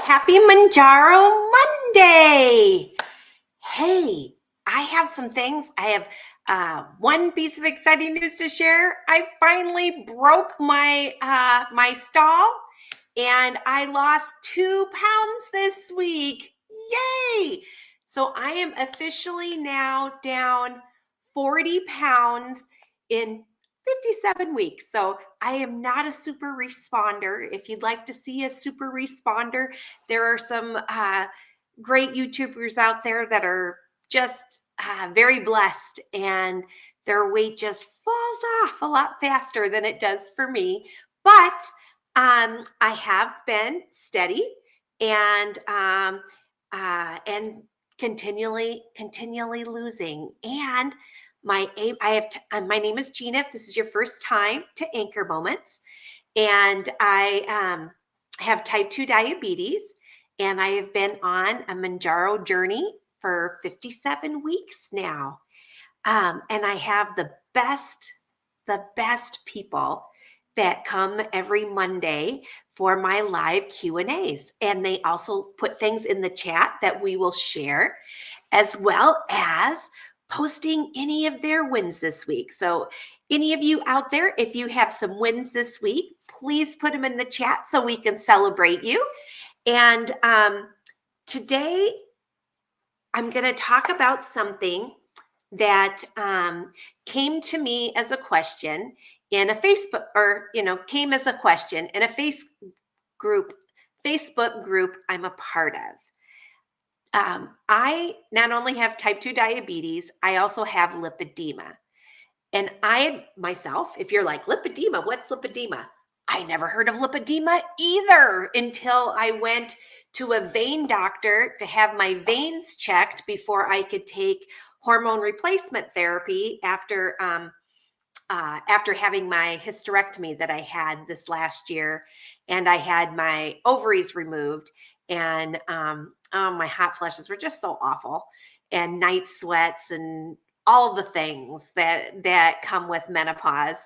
happy Mounjaro Monday. Hey, I have some things. I have one piece of exciting news to share. I finally broke my stall and I lost 2 pounds this week. Yay! So I am officially now down 40 pounds in 57 weeks. So I am not a super responder. If you'd like to see a super responder, there are some great YouTubers out there that are just very blessed and their weight just falls off a lot faster than it does for me. But I have been steady and continually losing. And my name is Gina. If this is your first time to Anchor Moments, and I have type 2 diabetes, and I have been on a Mounjaro journey for 57 weeks now. And I have the best people that come every Monday for my live Q&As. And they also put things in the chat that we will share, as well as posting any of their wins this week. So any of you out there, if you have some wins this week, please put them in the chat so we can celebrate you. And today I'm going to talk about something that came to me as a question in a Facebook, came as a question in a Facebook group I'm a part of. I not only have type 2 diabetes, I also have lipedema. And I myself, if you're like, lipedema, what's lipedema? I never heard of lipedema either until I went to a vein doctor to have my veins checked before I could take hormone replacement therapy after having my hysterectomy that I had this last year. And I had my ovaries removed, and my hot flushes were just so awful, and night sweats and all the things that come with menopause.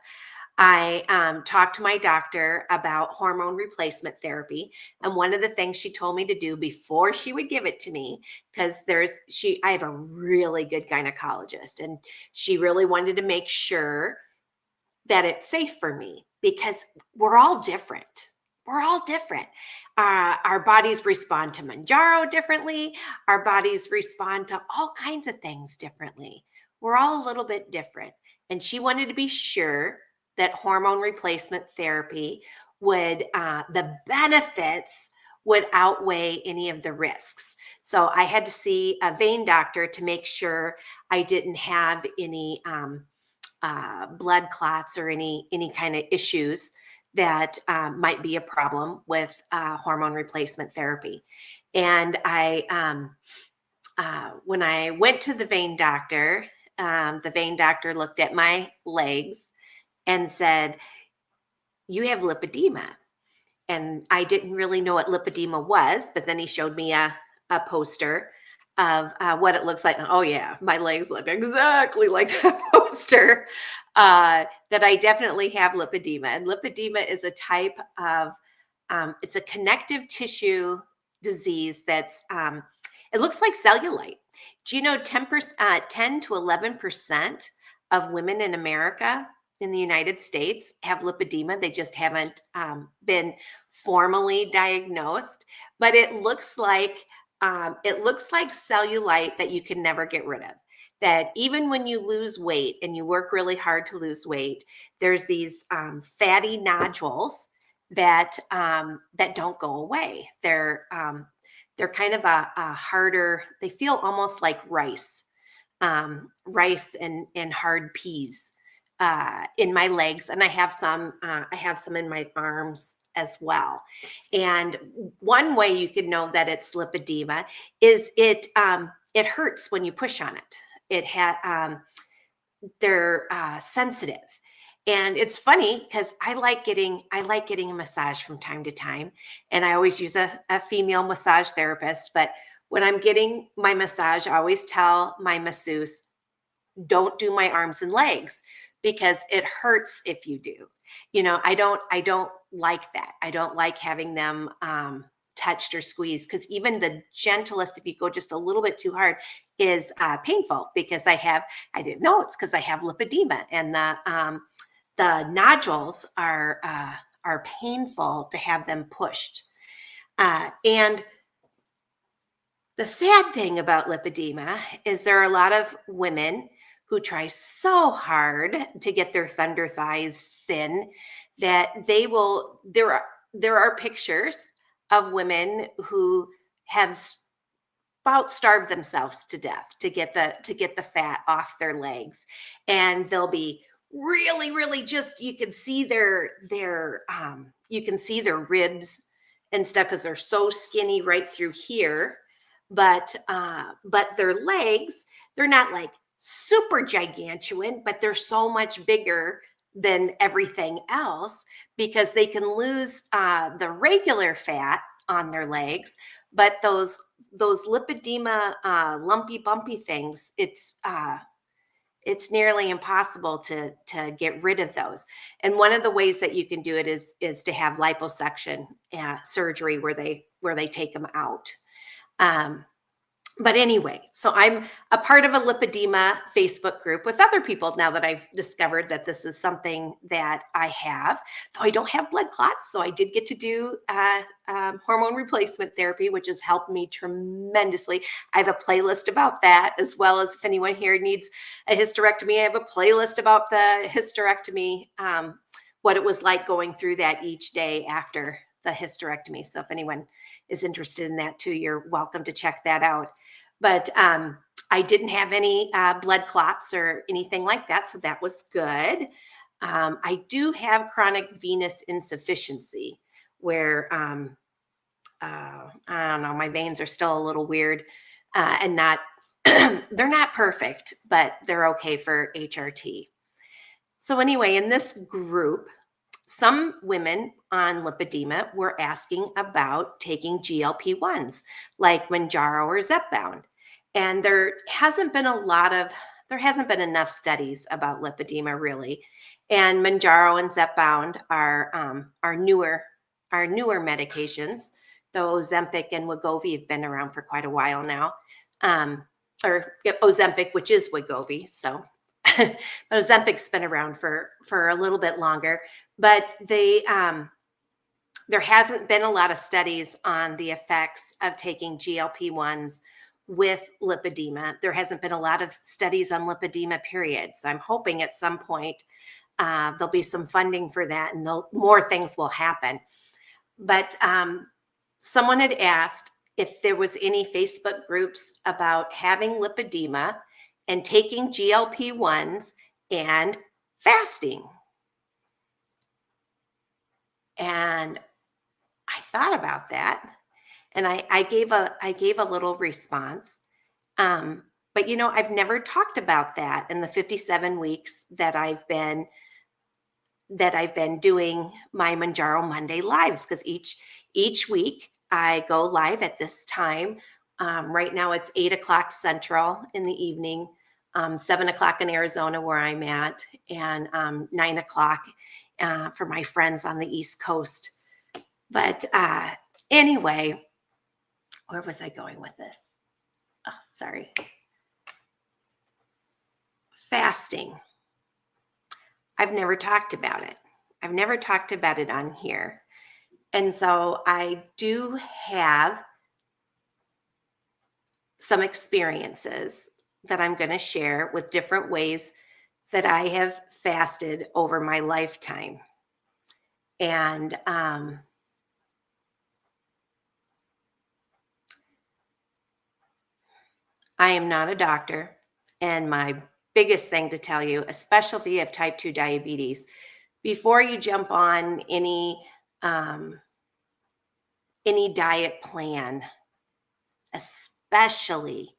I talked to my doctor about hormone replacement therapy. And one of the things she told me to do before she would give it to me, because I have a really good gynecologist, and she really wanted to make sure that it's safe for me, because we're all different. We're all different. Our bodies respond to Mounjaro differently. Our bodies respond to all kinds of things differently. We're all a little bit different. And she wanted to be sure that hormone replacement therapy the benefits would outweigh any of the risks. So I had to see a vein doctor to make sure I didn't have any blood clots or any kind of issues that might be a problem with hormone replacement therapy. And when I went to the vein doctor looked at my legs and said, "You have lipedema." And I didn't really know what lipedema was, but then he showed me a poster of what it looks like. And, oh yeah, my legs look exactly like that poster, that I definitely have lipedema. And lipedema is a type of, it's a connective tissue disease that's, it looks like cellulite. Do you know 10 to 11% of women in America, in the United States, have lipedema? They just haven't been formally diagnosed, but it looks like cellulite that you can never get rid of. That even when you lose weight and you work really hard to lose weight, there's these fatty nodules that don't go away. They're kind of a harder. They feel almost like rice and hard peas in my legs, and I have some in my arms as well. And one way you can know that it's lipedema is it hurts when you push on it. They're sensitive. And it's funny because I like getting a massage from time to time, and I always use a female massage therapist. But when I'm getting my massage, I always tell my masseuse, don't do my arms and legs, because it hurts if you do. I don't like that. I don't like having them touched or squeezed, because even the gentlest, if you go just a little bit too hard, is painful, because I didn't know it's because I have lipedema, and the nodules are painful to have them pushed. And the sad thing about lipedema is there are a lot of women who try so hard to get their thunder thighs thin that there are pictures of women who have about starved themselves to death to get the fat off their legs, and they'll be really just, you can see their ribs and stuff, because they're so skinny right through here. But their legs, they're not like super gigantuan, but they're so much bigger than everything else, because they can lose the regular fat on their legs, but those lipedema lumpy bumpy things, it's nearly impossible to get rid of those. And one of the ways that you can do it is to have liposuction surgery, where they take them out. But anyway, so I'm a part of a lipedema Facebook group with other people now that I've discovered that this is something that I have. Though I don't have blood clots, so I did get to do hormone replacement therapy, which has helped me tremendously. I have a playlist about that, as well as if anyone here needs a hysterectomy, I have a playlist about the hysterectomy, what it was like going through that each day after the hysterectomy. So if anyone is interested in that too, you're welcome to check that out. But I didn't have any blood clots or anything like that, so that was good. I do have chronic venous insufficiency, where I don't know, my veins are still a little weird, and not they're not perfect, but they're okay for HRT. So anyway, in this group, some women on lipedema were asking about taking GLP-1s like Mounjaro or Zepbound. And there hasn't been enough studies about lipedema, really. And Mounjaro and Zepbound are newer medications, though Ozempic and Wegovy have been around for quite a while now. Or Ozempic, which is Wegovy. So but Ozempic's been around for a little bit longer. But there hasn't been a lot of studies on the effects of taking GLP-1s with lipedema. There hasn't been a lot of studies on lipedema, period. So I'm hoping at some point there'll be some funding for that, and more things will happen. But someone had asked if there was any Facebook groups about having lipedema and taking GLP-1s and fasting. And I thought about that, and I gave a little response. But I've never talked about that in the 57 weeks that I've been doing my Mounjaro Monday lives, because each week I go live at this time. Right now it's 8:00 Central in the evening, 7:00 in Arizona where I'm at, and 9:00 for my friends on the East Coast. But anyway, where was I going with this? Oh, sorry. Fasting. I've never talked about it. I've never talked about it on here. And so I do have some experiences that I'm going to share with different ways that I have fasted over my lifetime. And I am not a doctor. And my biggest thing to tell you, especially if you have type 2 diabetes, before you jump on any diet plan, especially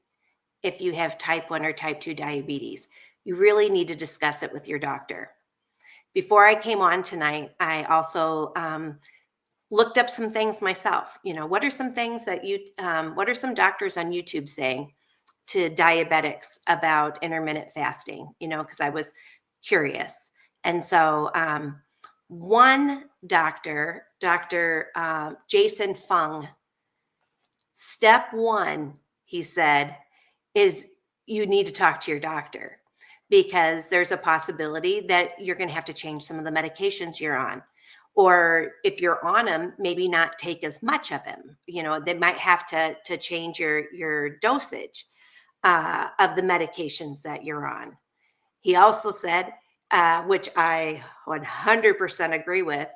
if you have type 1 or type 2 diabetes, you really need to discuss it with your doctor. Before I came on tonight, I also looked up some things myself. What are some things that what are some doctors on YouTube saying to diabetics about intermittent fasting? Because I was curious. And so one doctor, Dr. Jason Fung, Step one, he said, is you need to talk to your doctor because there's a possibility that you're going to have to change some of the medications you're on. Or if you're on them, maybe not take as much of them. They might have to change your dosage of the medications that you're on. He also said, which I 100% agree with,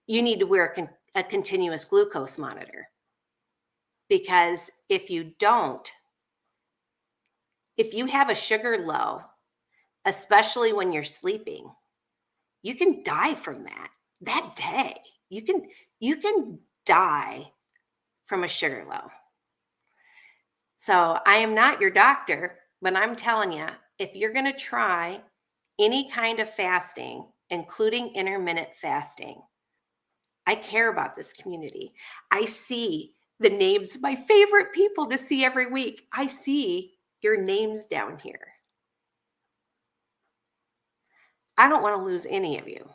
you need to wear a continuous glucose monitor because if you don't, if you have a sugar low, especially when you're sleeping, you can die from that day. You can die from a sugar low. So I am not your doctor, but I'm telling you, if you're going to try any kind of fasting, including intermittent fasting, I care about this community. I see the names of my favorite people to see every week. I see your names down here. I don't want to lose any of you.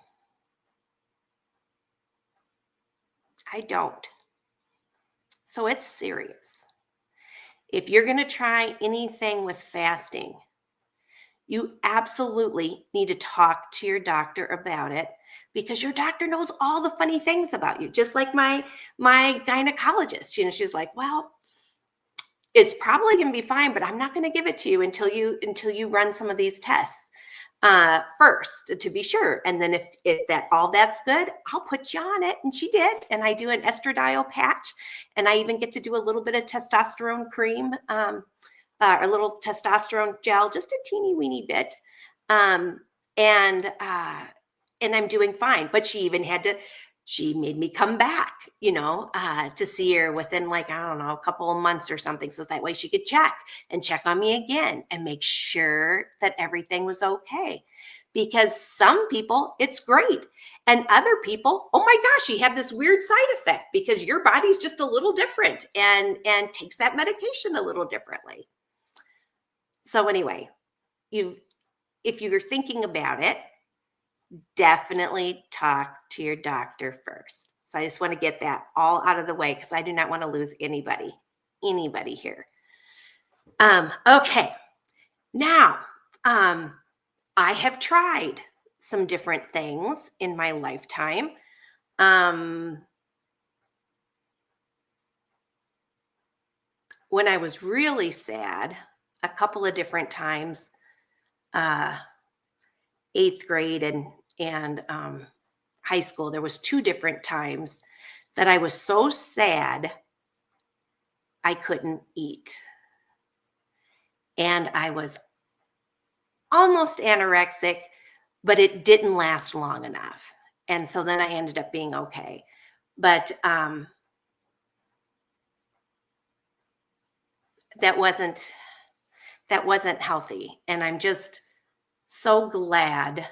I don't. So it's serious. If you're going to try anything with fasting, you absolutely need to talk to your doctor about it because your doctor knows all the funny things about you. Just like my gynecologist, she's like, well, it's probably going to be fine, but I'm not going to give it to you until you run some of these tests first to be sure. And then if that's good, I'll put you on it. And she did. And I do an estradiol patch, and I even get to do a little bit of testosterone cream, a little testosterone gel, just a teeny weeny bit. And I'm doing fine. But she made me come back, to see her within I don't know, a couple of months or something. So that way she could check on me again and make sure that everything was okay. Because some people, it's great. And other people, oh my gosh, you have this weird side effect because your body's just a little different and takes that medication a little differently. So anyway, if you're thinking about it, definitely talk to your doctor first. So I just want to get that all out of the way because I do not want to lose anybody here. Okay. Now, I have tried some different things in my lifetime. When I was really sad, a couple of different times, 8th grade and high school, there was 2 different times that I was so sad I couldn't eat. And I was almost anorexic, but it didn't last long enough. And so then I ended up being okay. But that wasn't healthy. And I'm just so glad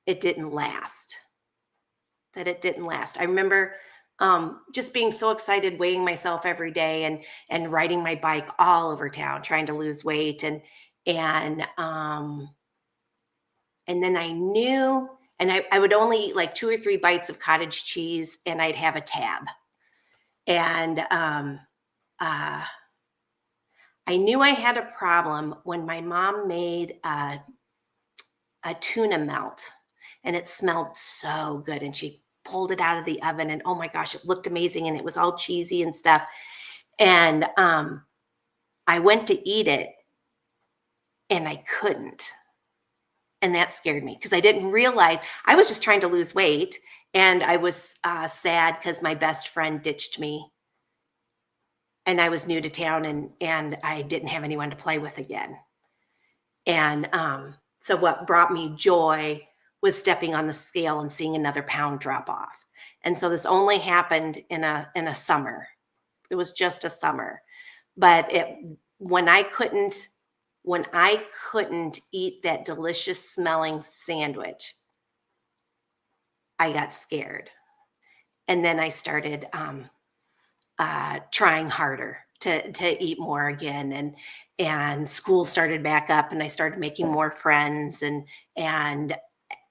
it didn't last. I remember just being so excited, weighing myself every day and riding my bike all over town, trying to lose weight. And then I knew, and I would only eat like 2 or 3 bites of cottage cheese and I'd have a tab. And I knew I had a problem when my mom made a tuna melt, and it smelled so good. And she pulled it out of the oven, and oh my gosh, it looked amazing, and it was all cheesy and stuff. And I went to eat it, and I couldn't. And that scared me because I didn't realize I was just trying to lose weight, and I was sad because my best friend ditched me. And I was new to town and I didn't have anyone to play with again. And so what brought me joy was stepping on the scale and seeing another pound drop off. And so this only happened in a summer. It was just a summer. But when I couldn't eat that delicious smelling sandwich, I got scared. And then I started trying harder to eat more again, and school started back up, and I started making more friends, and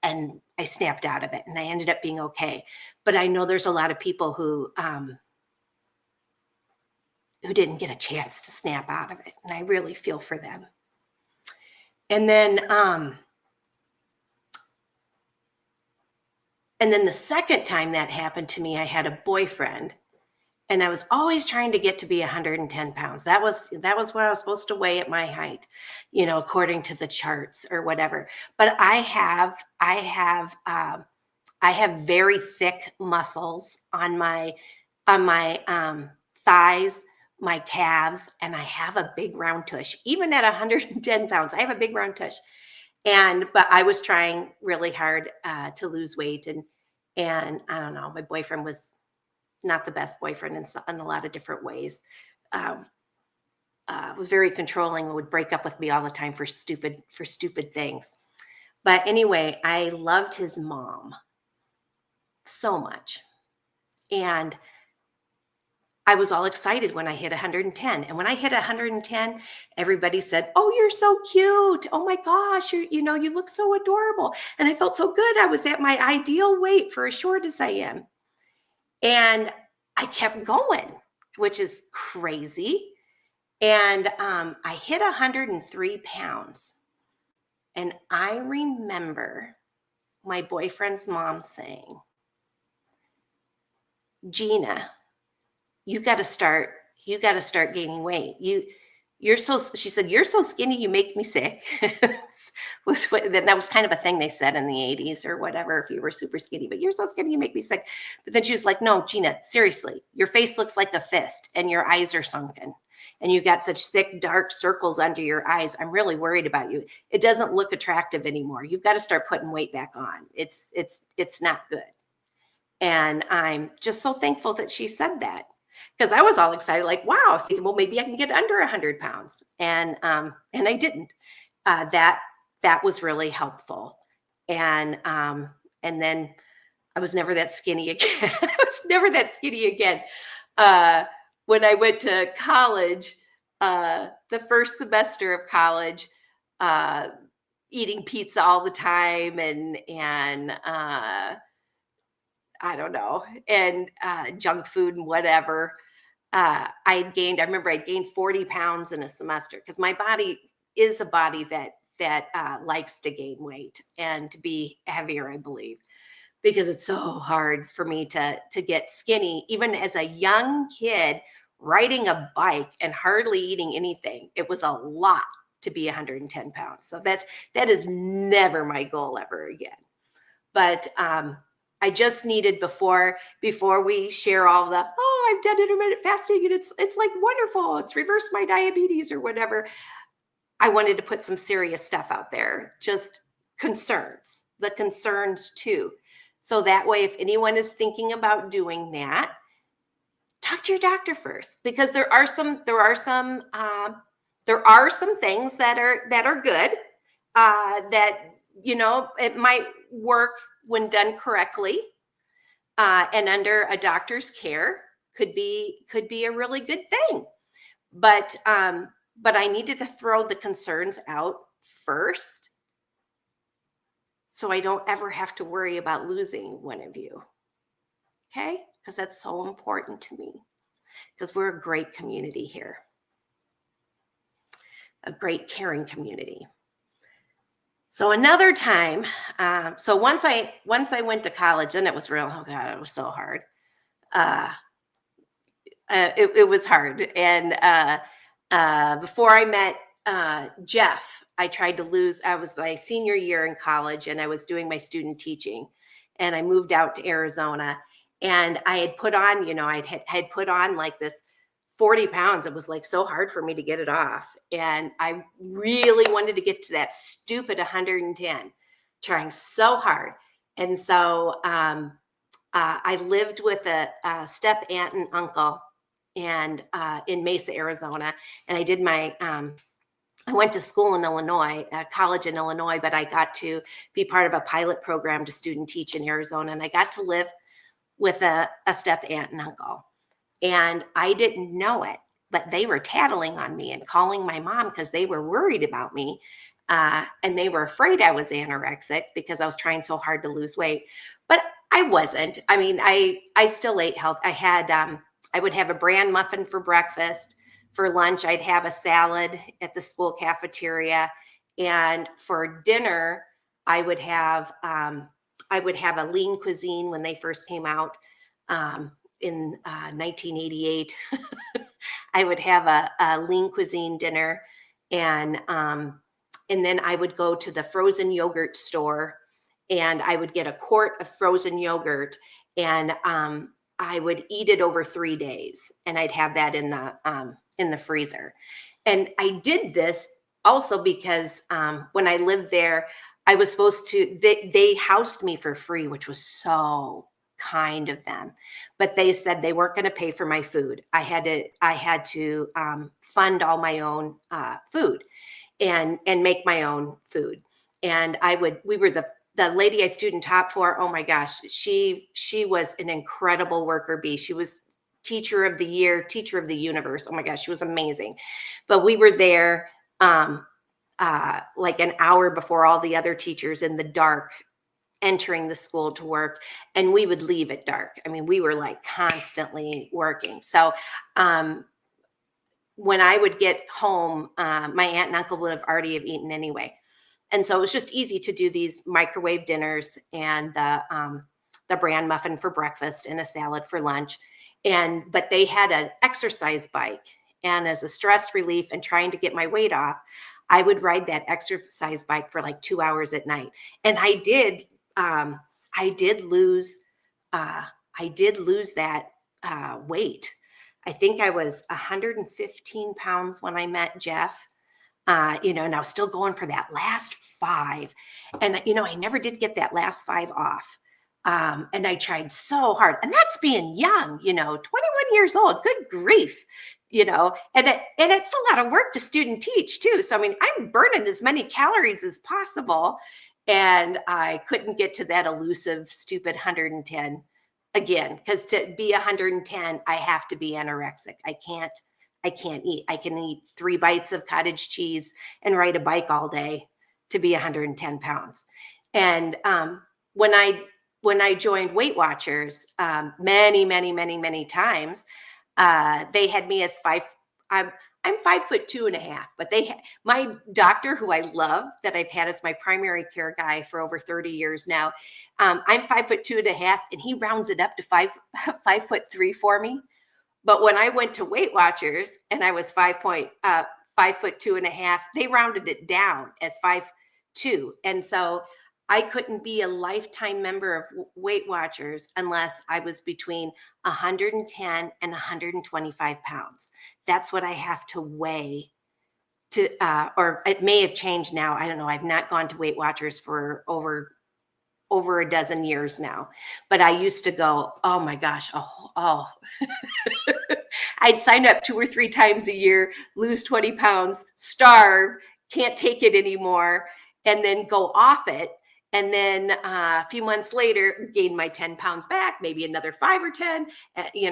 I snapped out of it, and I ended up being okay. But I know there's a lot of people who who didn't get a chance to snap out of it. And I really feel for them. And then the second time that happened to me, I had a boyfriend, and I was always trying to get to be 110 pounds. That was what I was supposed to weigh at my height, according to the charts or whatever. But I have very thick muscles on my thighs, my calves, and I have a big round tush. Even at 110 pounds, I have a big round tush. But I was trying really hard to lose weight, and I don't know, my boyfriend was not the best boyfriend in a lot of different ways. Was very controlling and would break up with me all the time for stupid things. But anyway, I loved his mom so much. And I was all excited when I hit 110. And when I hit 110, everybody said, "Oh, you're so cute. Oh my gosh, you look so adorable." And I felt so good. I was at my ideal weight for as short as I am. And I kept going, which is crazy. And I hit 103 pounds. And I remember my boyfriend's mom saying, "Gina, you got to start gaining weight. She said, "You're so skinny, you make me sick." That was kind of a thing they said in the 80s or whatever, if you were super skinny, but "You're so skinny, you make me sick." But then she was like, "No, Gina, seriously, your face looks like a fist and your eyes are sunken and you got such thick, dark circles under your eyes. I'm really worried about you. It doesn't look attractive anymore. You've got to start putting weight back on. It's not good." And I'm just so thankful that she said that, because I was all excited, like, wow, thinking, well, maybe I can get under 100 pounds. And I didn't. That was really helpful. And then I was never that skinny again. I was never that skinny again. When I went to college, the first semester of college, eating pizza all the time and I don't know, and junk food and whatever. I remember I gained 40 pounds in a semester, because my body is a body that likes to gain weight and to be heavier, I believe, because it's so hard for me to get skinny. Even as a young kid, riding a bike and hardly eating anything, it was a lot to be 110 pounds. So that is never my goal ever again. But I just needed, before we share all the, "Oh, I've done intermittent fasting and it's like wonderful, it's reversed my diabetes," or whatever, I wanted to put some serious stuff out there, just the concerns too. So that way, if anyone is thinking about doing that, talk to your doctor first, because there are some things that are good, that it might work when done correctly, and under a doctor's care, could be a really good thing. But I needed to throw the concerns out first, so I don't ever have to worry about losing one of you. Okay? Because that's so important to me, because we're a great community here, a great caring community. So another time, so once I went to college, and it was real, oh God, it was so hard. It was hard. And before I met Jeff, I tried to lose, I was my senior year in college, and I was doing my student teaching, and I moved out to Arizona, and I had put on, I had put on like this 40 pounds. It was like so hard for me to get it off. And I really wanted to get to that stupid 110, trying so hard. And so I lived with a step aunt and uncle and in Mesa, Arizona. And I did I went to school in Illinois, college in Illinois, but I got to be part of a pilot program to student teach in Arizona. And I got to live with a step aunt and uncle. And I didn't know it, but they were tattling on me and calling my mom because they were worried about me. And they were afraid I was anorexic because I was trying so hard to lose weight. But I wasn't. I mean, I still ate health. I had I would have a bran muffin for breakfast. For lunch, I'd have a salad at the school cafeteria. And for dinner, I would have a lean cuisine when they first came out in 1988. I would have a lean cuisine dinner, and then I would go to the frozen yogurt store, and I would get a quart of frozen yogurt, and I would eat it over 3 days, and I'd have that in the freezer. And I did this also because when I lived there, I was supposed to. They housed me for free, which was so kind of them, but they said they weren't going to pay for my food. I had to fund all my own food and make my own food. And we were the lady I student taught for. Oh my gosh, she was an incredible worker bee. She was teacher of the year, teacher of the universe. Oh my gosh, she was amazing. But we were there like an hour before all the other teachers in the dark, entering the school to work, and we would leave at dark. I mean, we were like constantly working. So when I would get home, my aunt and uncle would have already have eaten anyway. And so it was just easy to do these microwave dinners and the bran muffin for breakfast and a salad for lunch. But they had an exercise bike, and as a stress relief and trying to get my weight off, I would ride that exercise bike for like 2 hours at night. And I did lose that weight. I think I was 115 pounds when I met Jeff. And I was still going for that last 5. And, I never did get that last 5 off. And I tried so hard, and that's being young, 21 years old, good grief, and it's a lot of work to student teach too. So, I mean, I'm burning as many calories as possible, and I couldn't get to that elusive, stupid 110 again, because to be 110, I have to be anorexic. I can't eat. I can eat 3 bites of cottage cheese and ride a bike all day to be 110 pounds. And when I joined Weight Watchers, many, many, many, many times, they had me as 5. I'm 5'2.5", but my doctor, who I love, that I've had as my primary care guy for over 30 years now. I'm 5'2.5", and he rounds it up to 5'3" for me. But when I went to Weight Watchers and I was 5'2.5", they rounded it down as 5'2", and so I couldn't be a lifetime member of Weight Watchers unless I was between 110 and 125 pounds. That's what I have to weigh or it may have changed now. I don't know. I've not gone to Weight Watchers for over a dozen years now, but I used to go, oh my gosh. Oh. I'd sign up 2 or 3 times a year, lose 20 pounds, starve, can't take it anymore, and then go off it. And then a few months later, gain my 10 pounds back, maybe another 5 or 10,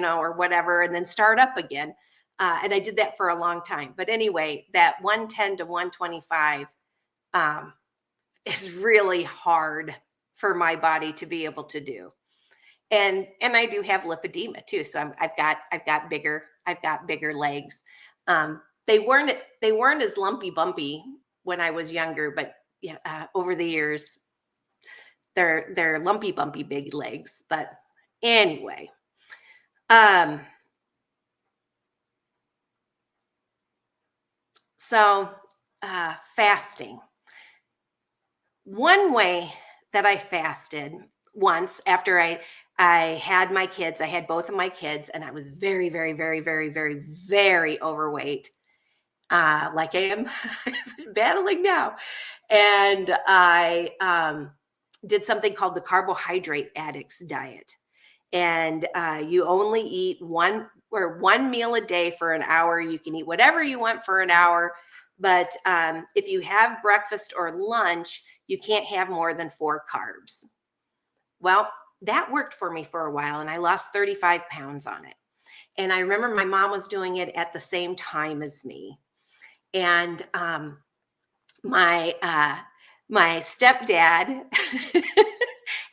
or whatever, and then start up again. And I did that for a long time. But anyway, that 110 to 125 is really hard for my body to be able to do. And I do have lipedema too. So I've got bigger legs. They weren't as lumpy bumpy when I was younger, but over the years, they're lumpy bumpy big legs. But anyway, so fasting. One way that I fasted once after I had my kids, I had both of my kids, and I was very, very, very, very, very, very overweight, like I am battling now. And I did something called the Carbohydrate Addicts diet. And you only eat one meal a day for an hour. You can eat whatever you want for an hour. But if you have breakfast or lunch, you can't have more than 4 carbs. Well, that worked for me for a while, and I lost 35 pounds on it. And I remember my mom was doing it at the same time as me. And my stepdad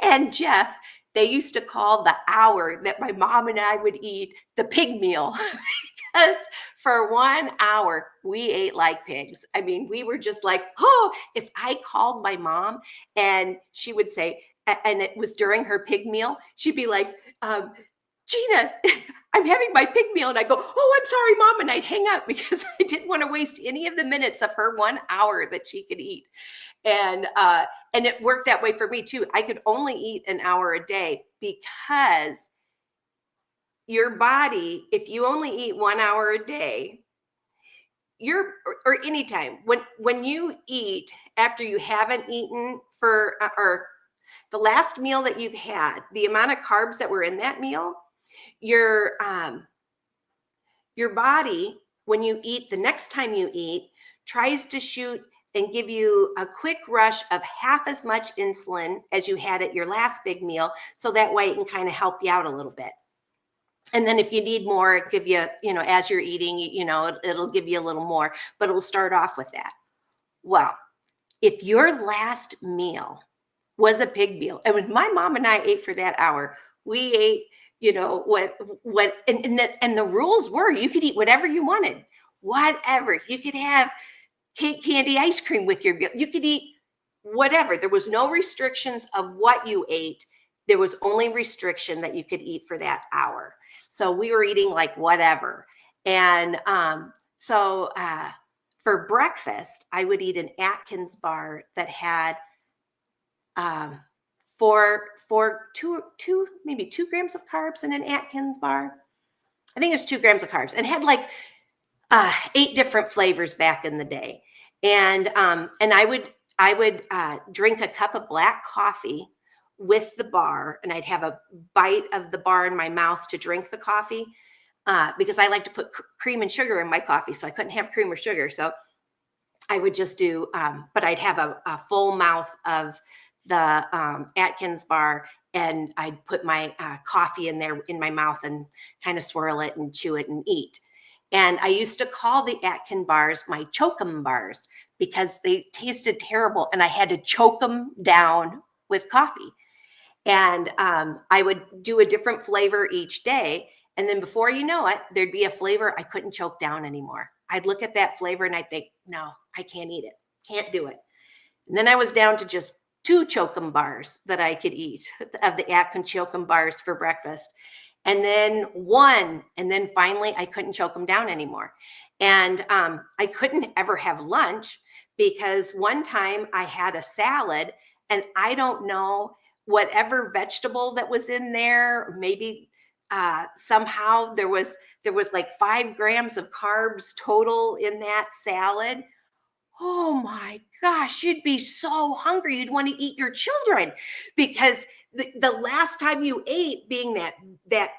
and Jeff, they used to call the hour that my mom and I would eat the pig meal. Because for 1 hour, we ate like pigs. I mean, we were just like, oh, if I called my mom and she would say, and it was during her pig meal, she'd be like, Gina, I'm having my pig meal. And I go, oh, I'm sorry, Mom. And I'd hang up because I didn't want to waste any of the minutes of her 1 hour that she could eat. And it worked that way for me too. I could only eat an hour a day because your body, if you only eat 1 hour a day, or anytime when you eat after you haven't eaten for or the last meal that you've had, the amount of carbs that were in that meal, your body, when you eat the next time you eat, tries to shoot and give you a quick rush of half as much insulin as you had at your last big meal, so that way it can kind of help you out a little bit. And then if you need more, it give you, as you're eating, it'll give you a little more, but it'll start off with that. Well, if your last meal was a pig meal, and when my mom and I ate for that hour, we ate, what, and the rules were you could eat whatever you wanted, whatever. You could have cake, candy, ice cream with your meal. You could eat whatever. There was no restrictions of what you ate. There was only restriction that you could eat for that hour. So we were eating like whatever. And so for breakfast, I would eat an Atkins bar that had maybe 2 grams of carbs in an Atkins bar. I think it was 2 grams of carbs, and had like 8 different flavors back in the day. And I would drink a cup of black coffee with the bar, and I'd have a bite of the bar in my mouth to drink the coffee because I like to put cream and sugar in my coffee, so I couldn't have cream or sugar. So I would just do, but I'd have a full mouth of the Atkins bar, and I'd put my coffee in there in my mouth and kind of swirl it and chew it and eat. And I used to call the Atkins bars my choke-'em bars because they tasted terrible, and I had to choke them down with coffee. And I would do a different flavor each day. And then before you know it, there'd be a flavor I couldn't choke down anymore. I'd look at that flavor and I'd think, no, I can't eat it. Can't do it. And then I was down to just 2 choke-'em bars that I could eat of the Atkins choke-'em bars for breakfast. And then 1, and then finally I couldn't choke them down anymore. And I couldn't ever have lunch because one time I had a salad, and I don't know, whatever vegetable that was in there, maybe somehow there was like 5 grams of carbs total in that salad. Oh my gosh, you'd be so hungry. You'd want to eat your children because the last time you ate, being that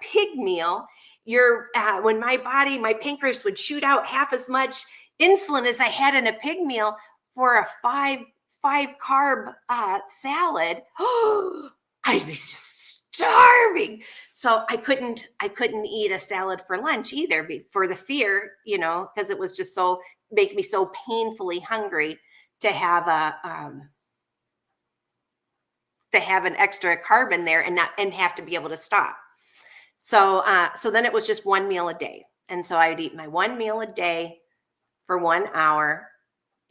pig meal, when my pancreas would shoot out half as much insulin as I had in a pig meal for a 5 carb salad. I'd be just starving. So I couldn't eat a salad for lunch either for the fear, because it was just so make me so painfully hungry to have an extra carb in there and have to be able to stop. So then it was just 1 meal a day. And so I would eat my 1 meal a day for 1 hour.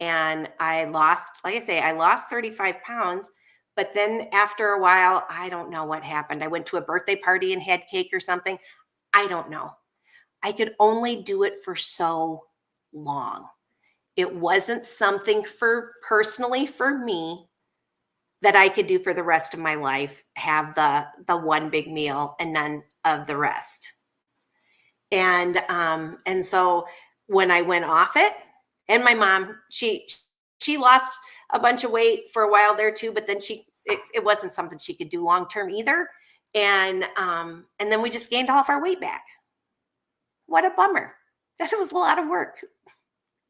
And I lost 35 pounds. But then after a while, I don't know what happened. I went to a birthday party and had cake or something. I don't know. I could only do it for so long. It wasn't something personally for me that I could do for the rest of my life, have the one big meal and none of the rest. And so when I went off it, and my mom, she lost a bunch of weight for a while there too, but then it wasn't something she could do long-term either. And then we just gained all of our weight back. What a bummer. That was a lot of work.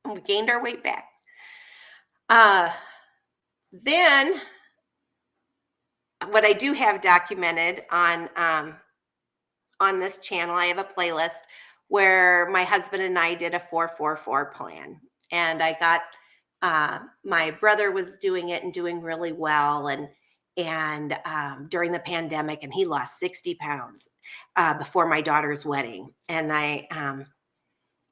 And we gained our weight back. Then what I do have documented on this channel, I have a playlist where my husband and I did a 4-4-4 plan. And I got, my brother was doing it and doing really well. and during the pandemic, and he lost 60 pounds before my daughter's wedding. And I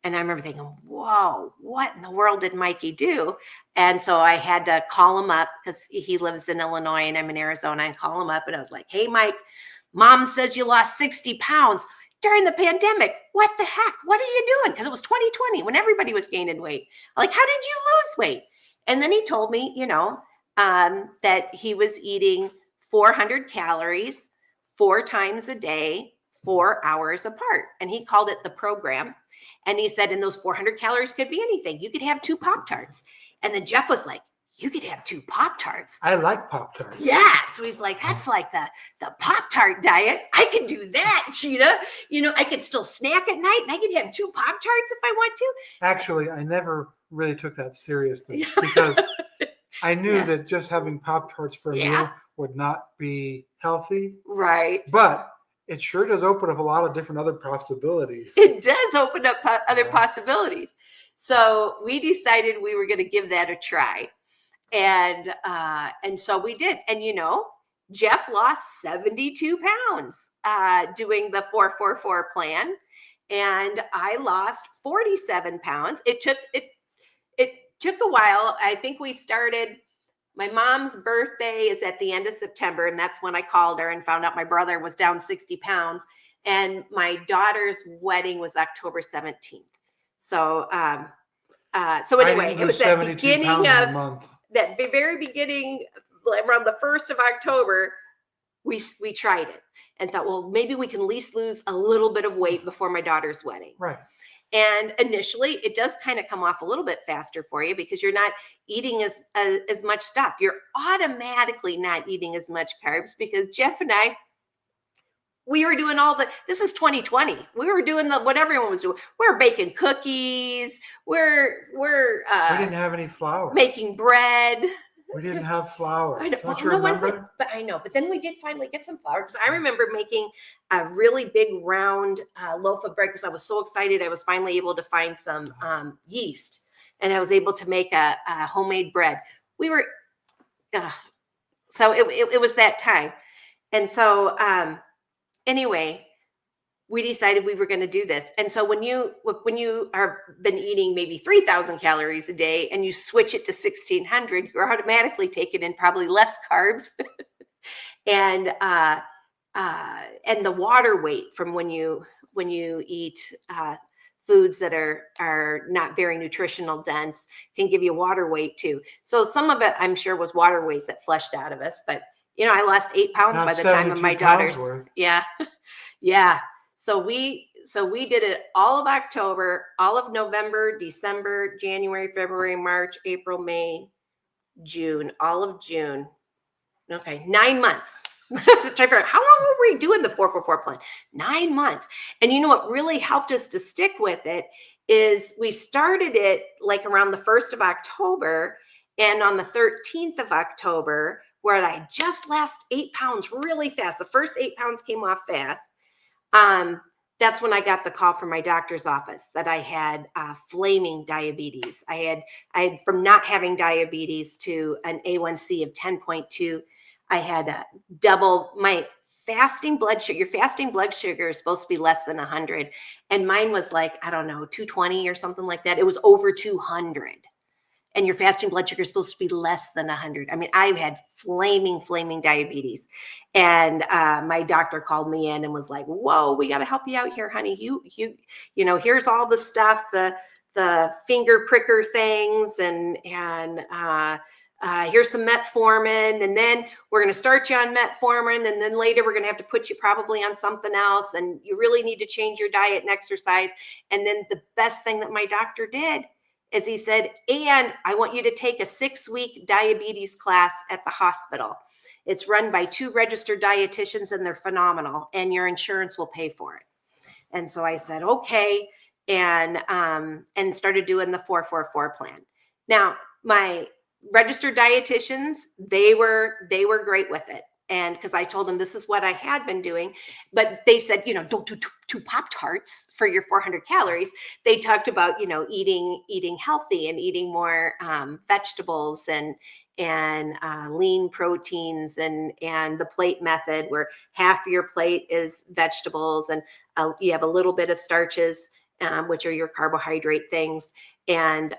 remember thinking, whoa, what in the world did Mikey do? And so I had to call him up because he lives in Illinois and I'm in Arizona, and call him up. And I was like, hey, Mike, mom says you lost 60 pounds during the pandemic. What the heck? What are you doing? Because it was 2020 when everybody was gaining weight. Like, how did you lose weight? And then he told me, that he was eating 400 calories 4 times a day, 4 hours apart. And he called it the program. And he said, and those 400 calories could be anything. You could have 2 Pop-Tarts. And then Jeff was like, you could have 2 Pop-Tarts. I like Pop-Tarts. Yeah. So he's like, that's like the Pop-Tart diet. I could do that, Cheetah. I could still snack at night, and I could have 2 Pop-Tarts if I want to. Actually, I never really took that seriously because I knew that just having Pop-Tarts for a meal would not be healthy. Right. But it sure does open up a lot of different other possibilities. It does open up other possibilities. So we decided we were going to give that a try. And so we did. And, Jeff lost 72 pounds doing the 4-4-4 plan. And I lost 47 pounds. It took a while. I think we started. My mom's birthday is at the end of September, and that's when I called her and found out my brother was down 60 pounds. And my daughter's wedding was October 17th. So, anyway, it was at the beginning of that very beginning, around the 1st of October, we tried it and thought, well, maybe we can at least lose a little bit of weight before my daughter's wedding. Right. And initially, it does kind of come off a little bit faster for you because you're not eating as much stuff. You're automatically not eating as much carbs because Jeff and I, we were doing this is 2020. We were doing what everyone was doing. We're baking cookies. We didn't have any flour. Making bread. We didn't have flour. I know. Don't you remember? But I know. But then we did finally get some flour because I remember making a really big round loaf of bread because I was so excited. I was finally able to find some yeast, and I was able to make a homemade bread. So it was that time, and so anyway, we decided we were going to do this. And so when you are been eating maybe 3,000 calories a day and you switch it to 1,600, you're automatically taking in probably less carbs and the water weight from when you eat foods that are not very nutritional dense can give you water weight too. So some of it, I'm sure, was water weight that flushed out of us. But I lost 8 pounds by the time of my daughter's. Yeah, yeah. So we did it all of October, all of November, December, January, February, March, April, May, June, all of June. Okay, 9 months. To try to figure out how long were we doing the 4-4-4 plan? 9 months. And what really helped us to stick with it is we started it like around the 1st of October, and on the 13th of October, where I just lost 8 pounds really fast. The first 8 pounds came off fast. That's when I got the call from my doctor's office that I had flaming diabetes. I had from not having diabetes to an A1C of 10.2. I had double my fasting blood sugar. Your fasting blood sugar is supposed to be less than 100. And mine was like, I don't know, 220 or something like that. It was over 200. And your fasting blood sugar is supposed to be less than 100. I mean, I had flaming diabetes. And my doctor called me in and was like, whoa, we got to help you out here, honey. Here's all the stuff, the finger pricker things and here's some metformin. And then we're going to start you on metformin. And then later we're going to have to put you probably on something else. And you really need to change your diet and exercise. And then the best thing that my doctor did is he said, and I want you to take a 6-week diabetes class at the hospital. It's run by 2 registered dietitians and they're phenomenal and your insurance will pay for it. And so I said, okay. And started doing the 4-4-4 plan. Now, my registered dietitians, they were great with it. and because I told them this is what I had been doing, but they said, don't do two Pop-Tarts for your 400 calories. They talked about, eating healthy and eating more vegetables and lean proteins and the plate method, where half your plate is vegetables and you have a little bit of starches, which are your carbohydrate things, and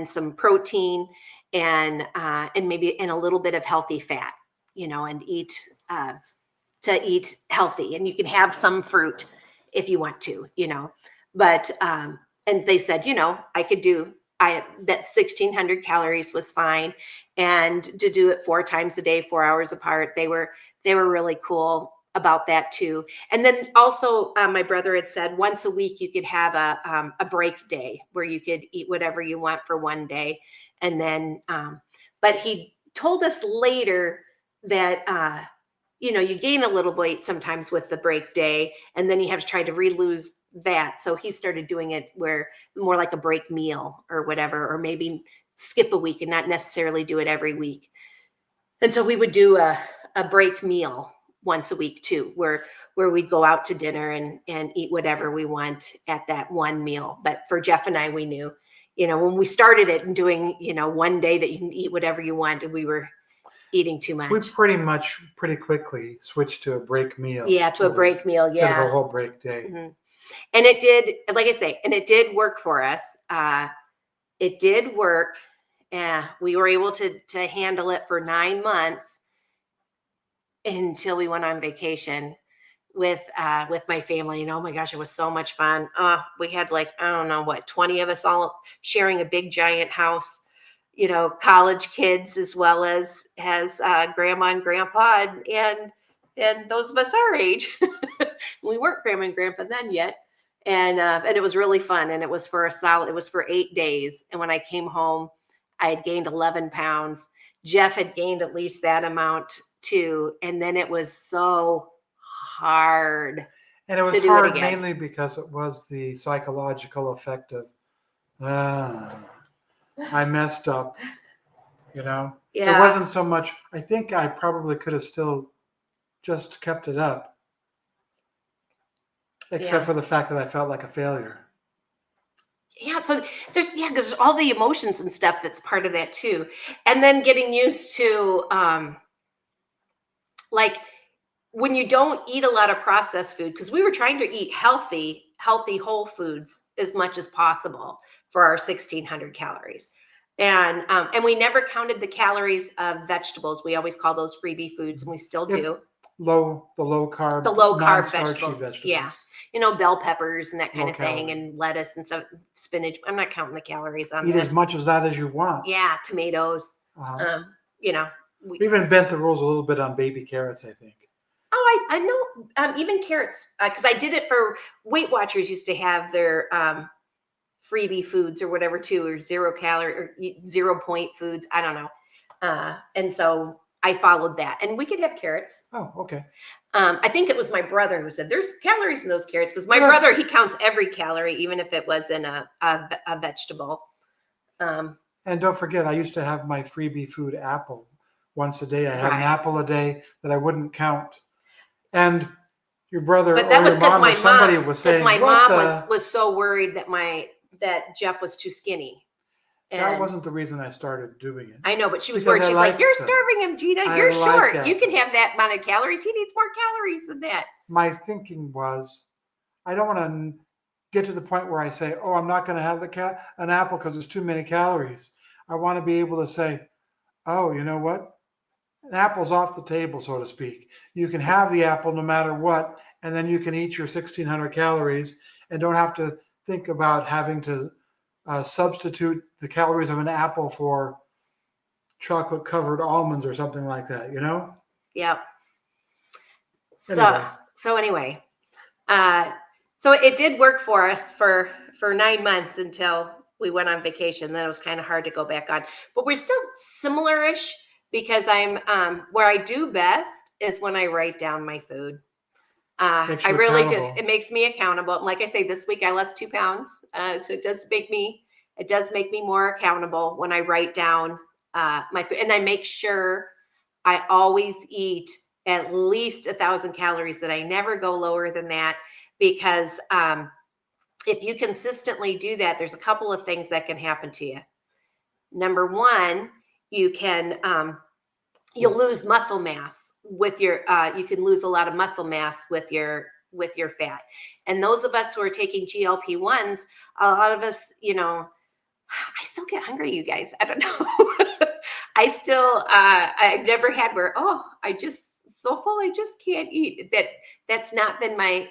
some protein and maybe a little bit of healthy fat, and eat healthy, and you can have some fruit if you want to, but and they said, I could do that 1600 calories was fine, and to do it 4 times a day, 4 hours apart. They were really cool about that too. And then also my brother had said once a week you could have a break day where you could eat whatever you want for one day. And then but he told us later that you gain a little weight sometimes with the break day, and then you have to try to re-lose that. So he started doing it where more like a break meal or whatever, or maybe skip a week and not necessarily do it every week. And so we would do a break meal once a week too, where we'd go out to dinner and eat whatever we want at that one meal. But for Jeff and I, we knew, when we started it and doing, one day that you can eat whatever you want, and we were eating too much. We pretty quickly switched to a break meal. Yeah, to a break meal. Instead Yeah. of a whole break day. Mm-hmm. And it did, like I say, and it did work for us. It did work. We were able to handle it for 9 months until we went on vacation with my family. And oh my gosh, it was so much fun. We had I don't know what, 20 of us all sharing a big giant house, college kids as well as grandma and grandpa and those of us our age. We weren't grandma and grandpa then yet. And it was really fun. And it was for 8 days. And when I came home, I had gained 11 pounds. Jeff had gained at least that amount too. And then it was so hard. And it was hard mainly because it was the psychological effect of, I messed up, Yeah. It wasn't so much, I think I probably could have still just kept it up. Except for the fact that I felt like a failure. Yeah, so there's all the emotions and stuff that's part of that too. And then getting used to when you don't eat a lot of processed food, because we were trying to eat healthy whole foods as much as possible for our 1600 calories. And we never counted the calories of vegetables. We always call those freebie foods, and we still do. The low carb vegetables. Yeah. Bell peppers and that kind of thing, and lettuce and stuff, spinach. I'm not counting the calories on that. Eat as much of that as you want. Yeah. Tomatoes. We even bent the rules a little bit on baby carrots, I think. Oh, I know. Even carrots, because I did it for Weight Watchers used to have their freebie foods or whatever too, or 0 calorie or 0 point foods. I don't know. And so I followed that, and we could have carrots. Oh, okay. I think it was my brother who said there's calories in those carrots, because my brother, he counts every calorie, even if it was in a vegetable. And don't forget, I used to have my freebie food apple once a day. I had an apple a day that I wouldn't count. And your brother or your mom or somebody was saying, my mom was so worried that Jeff was too skinny. And that wasn't the reason I started doing it. I know, but she was worried. She's like, "You're starving him, Gina. You're short. You can have that amount of calories. He needs more calories than that." My thinking was, I don't want to get to the point where I say, "Oh, I'm not going to have an apple because there's too many calories." I want to be able to say, "Oh, you know what? An apple's off the table, so to speak. You can have the apple no matter what, and then you can eat your 1600 calories and don't have to think about having to substitute the calories of an apple for chocolate covered almonds or something like that, Yeah. So anyway, so it did work for us for 9 months until we went on vacation. Then it was kind of hard to go back on, but we're still similar-ish, because I'm where I do best is when I write down my food. I really do. It makes me accountable. Like I say, this week I lost 2 pounds. So it does make me more accountable when I write down my food. And I make sure I always eat at least 1,000 calories, that I never go lower than that, because if you consistently do that, there's a couple of things that can happen to you. Number one, you can you'll lose muscle mass with your you can lose a lot of muscle mass with your fat. And those of us who are taking GLP-1s, a lot of us, I still get hungry, you guys. I don't know. I've never had where, oh, I just so full I just can't eat. That's not been my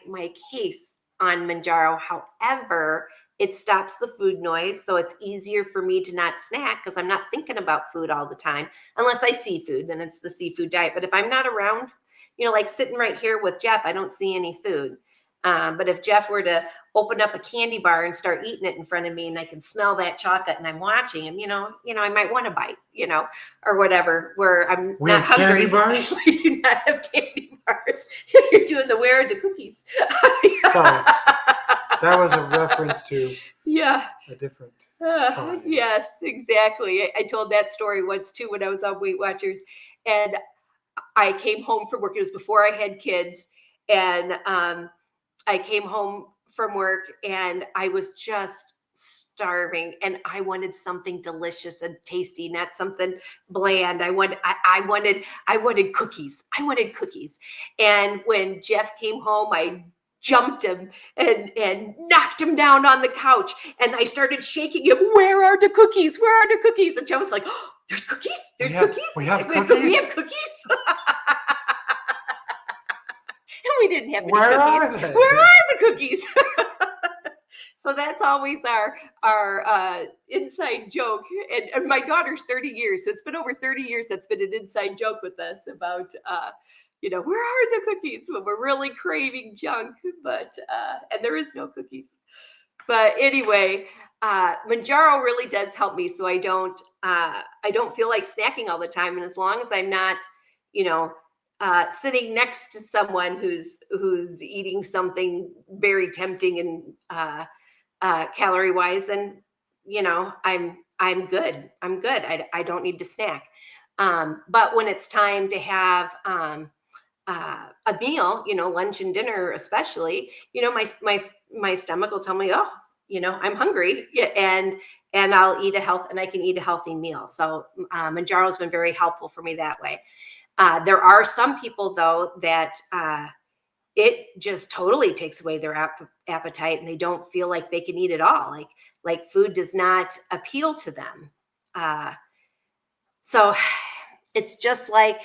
case on Mounjaro. However, it stops the food noise, so it's easier for me to not snack because I'm not thinking about food all the time. Unless I see food, then it's the seafood diet. But if I'm not around, like sitting right here with Jeff, I don't see any food. But if Jeff were to open up a candy bar and start eating it in front of me, and I can smell that chocolate, and I'm watching him, I might want to bite, or whatever. Where I'm We not have hungry. candy bars? We do not have candy bars. You're doing the where are the cookies? Sorry, that was a reference to a different time. Yes, exactly. I told that story once too when I was on Weight Watchers, and I came home from work. It was before I had kids, and I came home from work and I was just starving, and I wanted something delicious and tasty, not something bland. I wanted cookies. I wanted cookies. And when Jeff came home, I jumped him and knocked him down on the couch, and I started shaking him. Where are the cookies? Where are the cookies? And Jeff was like, oh, there's cookies. There's cookies. We have cookies. We have cookies. We didn't have any Where cookies. are they? Where are the cookies? So that's always our inside joke. And my daughter's 30 years, so it's been over 30 years that's been an inside joke with us about where are the cookies when we're really craving junk, but and there is no cookies. But anyway, Mounjaro really does help me, so I don't feel like snacking all the time, and as long as I'm not, sitting next to someone who's eating something very tempting and calorie wise, and I'm good. I'm good. I don't need to snack. But when it's time to have a meal, lunch and dinner, especially, my stomach will tell me, oh, I'm hungry, and I'll eat I can eat a healthy meal. So Mounjaro has been very helpful for me that way. There are some people, though, that it just totally takes away their appetite, and they don't feel like they can eat at all. Like food does not appeal to them. So it's just like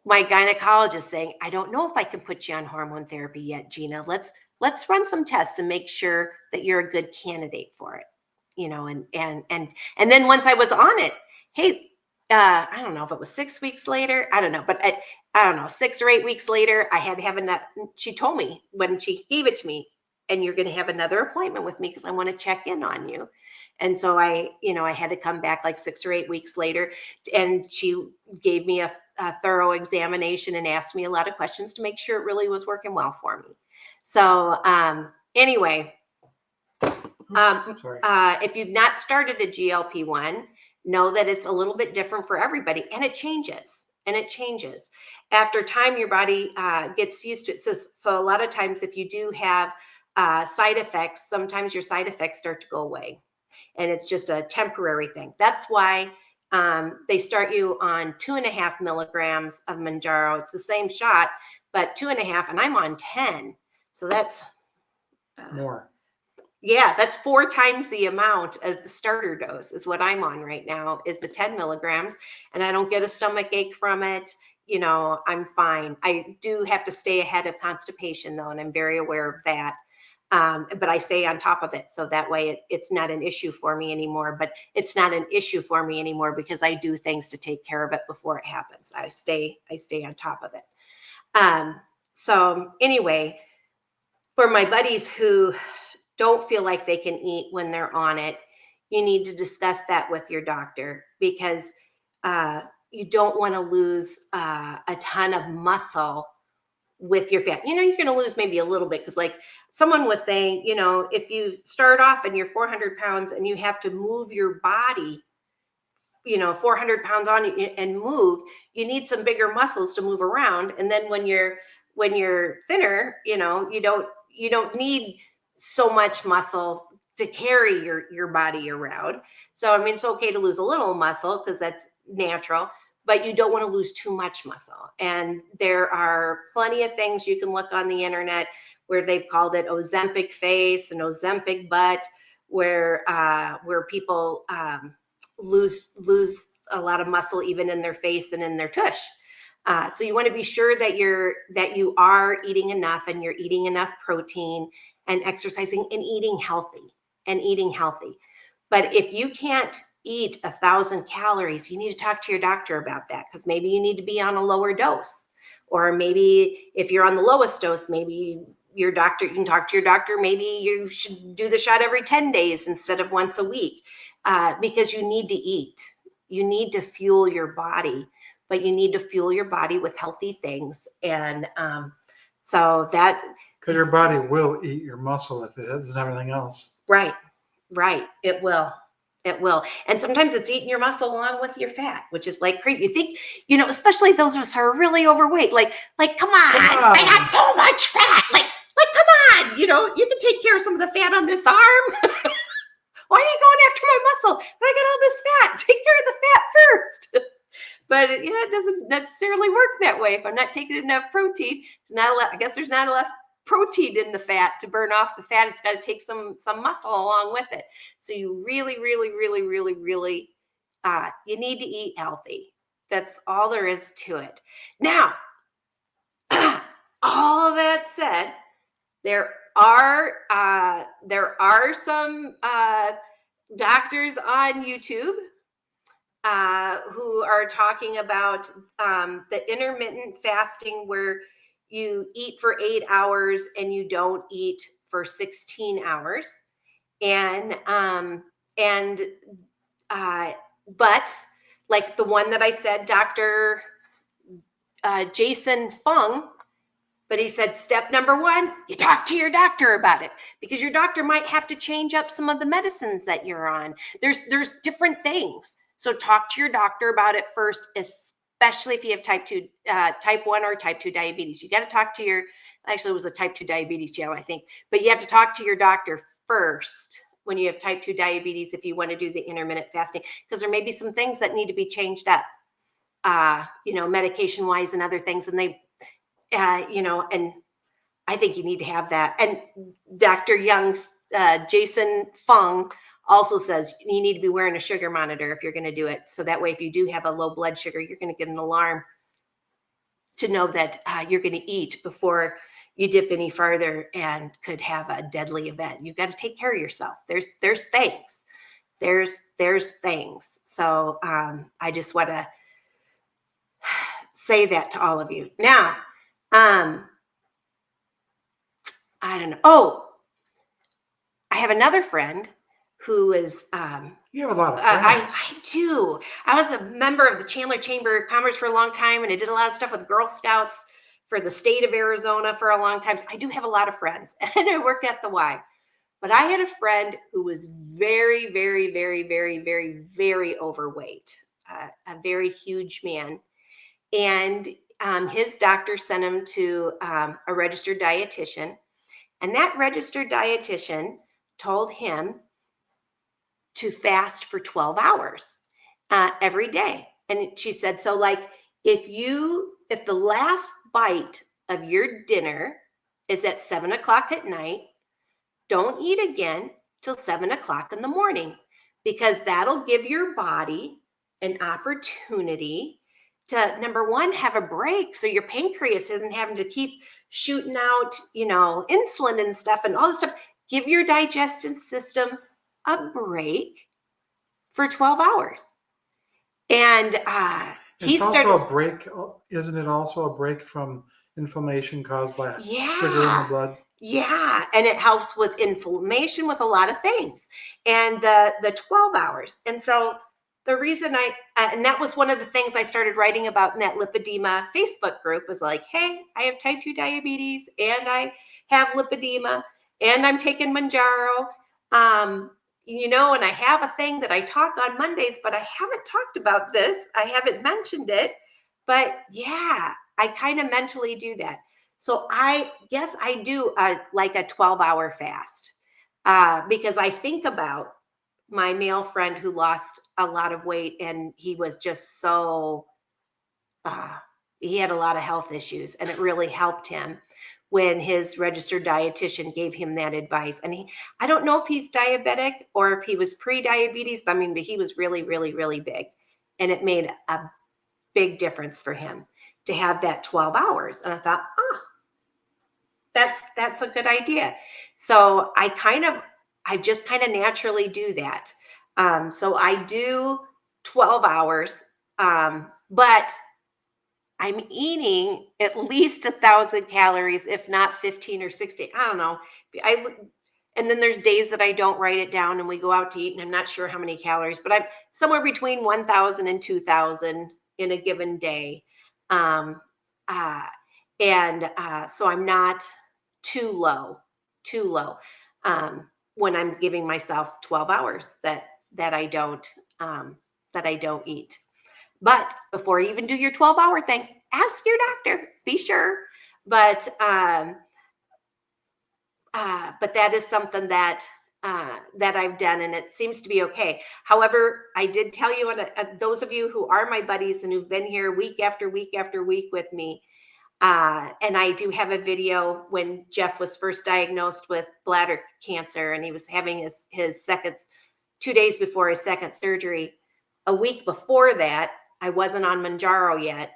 my gynecologist saying, I don't know if I can put you on hormone therapy yet, Gina. Let's run some tests and make sure that you're a good candidate for it. And then once I was on it, hey, I don't know if it was 6 weeks later. I don't know, but I don't know, 6 or 8 weeks later, I had to have she told me when she gave it to me, and you're going to have another appointment with me because I want to check in on you. And so I had to come back like 6 or 8 weeks later, and she gave me a thorough examination and asked me a lot of questions to make sure it really was working well for me. So anyway, if you've not started a GLP-1, know that it's a little bit different for everybody, and it changes. After time, your body gets used to it. So a lot of times, if you do have side effects, sometimes your side effects start to go away, and it's just a temporary thing. That's why they start you on 2.5 milligrams of Mounjaro. It's the same shot, but 2.5, and I'm on 10. So that's more. Yeah, that's 4 times the amount of the starter dose is what I'm on right now, is the 10 milligrams. And I don't get a stomach ache from it. I'm fine. I do have to stay ahead of constipation, though, and I'm very aware of that. But I stay on top of it. So that way it's not an issue for me anymore. But it's not an issue for me anymore because I do things to take care of it before it happens. I stay on top of it. So anyway, for my buddies who don't feel like they can eat when they're on it, you need to discuss that with your doctor, because you don't want to lose a ton of muscle with your fat. You're going to lose maybe a little bit, because like someone was saying, if you start off and you're 400 pounds and you have to move your body 400 pounds on and move, you need some bigger muscles to move around. And then when you're thinner, you don't need so much muscle to carry your body around. So, I mean, it's okay to lose a little muscle because that's natural, but you don't want to lose too much muscle. And there are plenty of things you can look on the internet where they've called it Ozempic face and Ozempic butt, where people lose a lot of muscle even in their face and in their tush. So you want to be sure that you are eating enough, and you're eating enough protein and exercising and eating healthy. But if you can't eat 1,000 calories, you need to talk to your doctor about that, because maybe you need to be on a lower dose. Or maybe if you're on the lowest dose, maybe you can talk to your doctor. Maybe you should do the shot every 10 days instead of once a week, because you need to eat. You need to fuel your body, but you need to fuel your body with healthy things. And so that... Because your body will eat your muscle if it doesn't have anything else. Right. It will. And sometimes it's eating your muscle along with your fat, which is like crazy. You think, especially those of us who are really overweight, like, come on. I got so much fat. Like, come on, you can take care of some of the fat on this arm. Why are you going after my muscle? But I got all this fat. Take care of the fat first. But it doesn't necessarily work that way. If I'm not taking enough protein, I guess there's not enough protein in the fat to burn off the fat. It's got to take some muscle along with it. So you really, really, really, really, really, you need to eat healthy. That's all there is to it. Now, all of that said, there are some doctors on YouTube who are talking about the intermittent fasting, where you eat for 8 hours and you don't eat for 16 hours. But like the one that I said, Dr. Jason Fung, but he said, step number 1, you talk to your doctor about it, because your doctor might have to change up some of the medicines that you're on. There's different things. So talk to your doctor about it first, especially if you have type 1 or type 2 diabetes. You got to talk to actually it was a type 2 diabetes channel, I think, but you have to talk to your doctor first when you have type 2 diabetes if you want to do the intermittent fasting, because there may be some things that need to be changed up, medication wise and other things. And they, and I think you need to have that. And Dr. Young's, Jason Fung, also says you need to be wearing a sugar monitor if you're going to do it. So that way, if you do have a low blood sugar, you're going to get an alarm to know that you're going to eat before you dip any farther and could have a deadly event. You've got to take care of yourself. There's things. There's things. So I just want to say that to all of you. Now, I don't know. Oh, I have another friend who is... you have a lot of friends. I do. I was a member of the Chandler Chamber of Commerce for a long time, and I did a lot of stuff with Girl Scouts for the state of Arizona for a long time. So I do have a lot of friends, and I work at the Y. But I had a friend who was very, very, very, very, very, very overweight, a very huge man. And his doctor sent him to a registered dietitian. And that registered dietitian told him to fast for 12 hours every day. And she said, so like if the last bite of your dinner is at 7 o'clock at night, don't eat again till 7 o'clock in the morning, because that'll give your body an opportunity to, number 1, have a break. So your pancreas isn't having to keep shooting out, insulin and stuff and all this stuff. Give your digestive system a break for 12 hours. And it's also a break. Isn't it also a break from inflammation caused by sugar in the blood? Yeah. And it helps with inflammation with a lot of things. And the 12 hours. And so the reason and that was one of the things I started writing about in that lipedema Facebook group, was like, hey, I have type 2 diabetes and I have lipedema and I'm taking Mounjaro. and I have a thing that I talk on Mondays, but I haven't talked about this. I haven't mentioned it, but yeah, I kind of mentally do that. So I guess I do like a 12-hour fast because I think about my male friend who lost a lot of weight, and he was just so uh, he had a lot of health issues, and it really helped him when his registered dietitian gave him that advice. And I don't know if he's diabetic or if he was pre-diabetes, but I mean, he was really, really, really big, and it made a big difference for him to have that 12 hours. And I thought, oh, that's a good idea. So I just kind of naturally do that. So I do 12 hours, but I'm eating at least 1,000 calories, if not 15 or 16. I don't know. I and then there's days that I don't write it down and we go out to eat and I'm not sure how many calories, but I'm somewhere between 1,000 and 2,000 in a given day. Um, uh, so I'm not too low when I'm giving myself 12 hours that I don't that I don't eat. But before you even do your 12-hour thing, ask your doctor. Be sure. But that is something that I've done, and it seems to be okay. However, I did tell you, and those of you who are my buddies and who've been here week after week after week with me, and I do have a video when Jeff was first diagnosed with bladder cancer, and he was having his second, 2 days before his second surgery. A week before that, I wasn't on Mounjaro yet,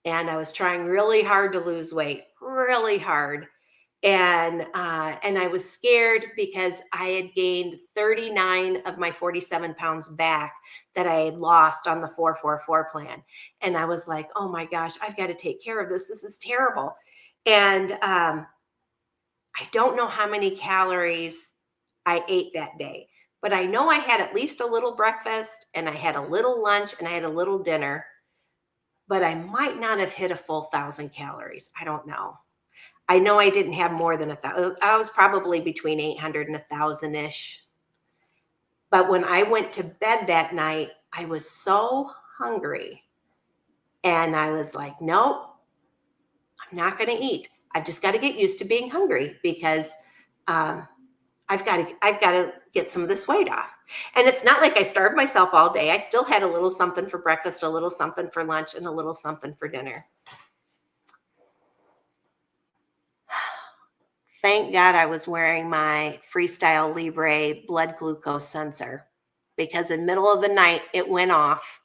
and I was trying really hard to lose weight, really hard. And I was scared because I had gained 39 of my 47 pounds back that I had lost on the 4-4-4 plan. And I was like, oh my gosh, I've got to take care of this. This is terrible. And I don't know how many calories I ate that day, but I know I had at least a little breakfast, and I had a little lunch, and I had a little dinner, but I might not have hit a full 1,000 calories. I don't know. I know I didn't have more than 1,000. I was probably between 800 and 1,000-ish. But when I went to bed that night, I was so hungry. And I was like, nope, I'm not going to eat. I've just got to get used to being hungry because I've got to get some of this weight off. And it's not like I starved myself all day. I still had a little something for breakfast, a little something for lunch, and a little something for dinner. Thank God I was wearing my Freestyle Libre blood glucose sensor, because in the middle of the night it went off,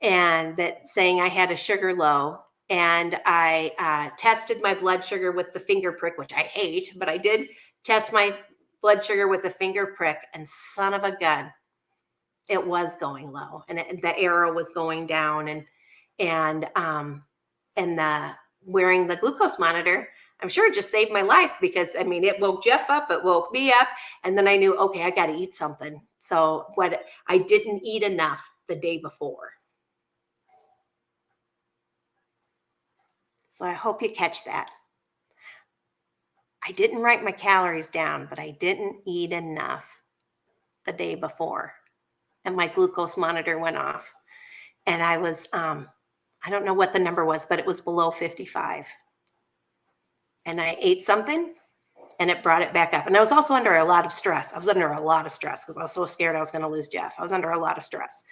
and that saying I had a sugar low. And I tested my blood sugar with the finger prick, which I hate, but I did test my blood sugar with a finger prick, and son of a gun, it was going low, and the arrow was going down, and the wearing the glucose monitor, I'm sure it just saved my life, because I mean, it woke Jeff up, it woke me up, and then I knew, okay, I got to eat something. So what I didn't eat enough the day before. So I hope you catch that. I didn't write my calories down, but I didn't eat enough the day before, and my glucose monitor went off, and I was, I don't know what the number was, but it was below 55. And I ate something, and it brought it back up. And I was also under a lot of stress. I was under a lot of stress because I was so scared I was going to lose Jeff. I was under a lot of stress.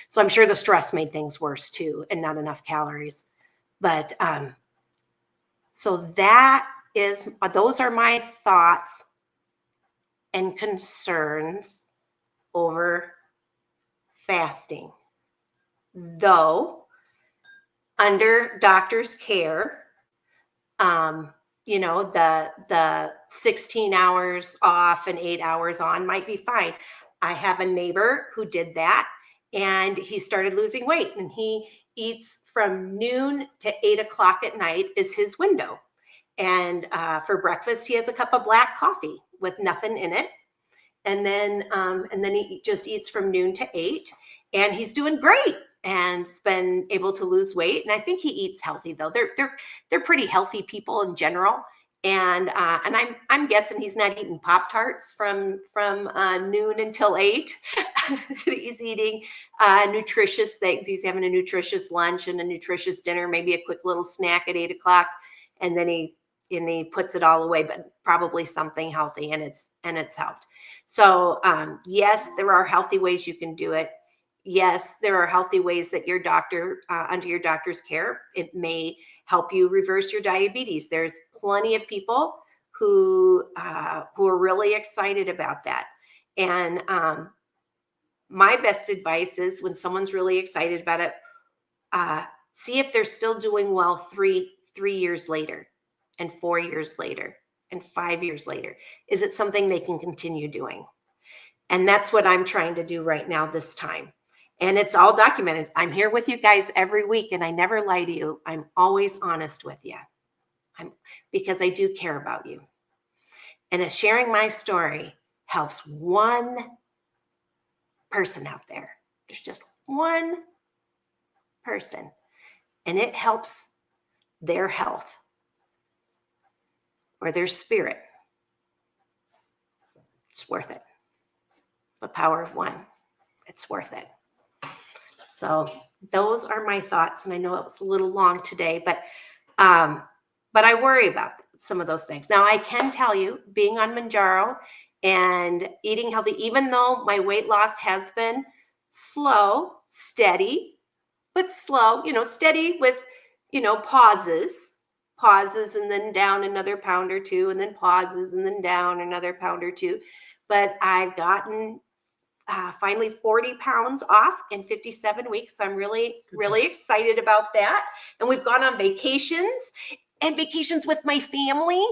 So I'm sure the stress made things worse too, and not enough calories. But so those are my thoughts and concerns over fasting. Though under doctor's care, the 16 hours off and 8 hours on might be fine. I have a neighbor who did that, and he started losing weight, and he eats from noon to 8 o'clock at night is his window. And for breakfast, he has a cup of black coffee with nothing in it. And then he just eats from noon to 8, and he's doing great and has been able to lose weight. And I think he eats healthy, though. They're pretty healthy people in general. And I'm guessing he's not eating Pop-Tarts from noon until 8. He's eating nutritious things. He's having a nutritious lunch and a nutritious dinner, maybe a quick little snack at 8 o'clock, and then he puts it all away, but probably something healthy, and it's helped. So yes, there are healthy ways you can do it. Yes, there are healthy ways that your doctor, under your doctor's care, it may help you reverse your diabetes. There's plenty of people who are really excited about that. And my best advice is when someone's really excited about it, see if they're still doing well 3 years later, and 4 years later, and 5 years later. Is it something they can continue doing? And that's what I'm trying to do right now this time. And it's all documented. I'm here with you guys every week, and I never lie to you. I'm always honest with you. Because I do care about you. And sharing my story helps one person out there. There's just one person, and it helps their health or their spirit. It's worth it. The power of one. It's worth it. So those are my thoughts. And I know it was a little long today, but I worry about some of those things. Now I can tell you, being on Mounjaro and eating healthy, even though my weight loss has been slow, steady, but slow, steady with, pauses and then down another pound or two, and then pauses and then down another pound or two. But I've gotten finally 40 pounds off in 57 weeks. So I'm really excited about that. And we've gone on vacations with my family,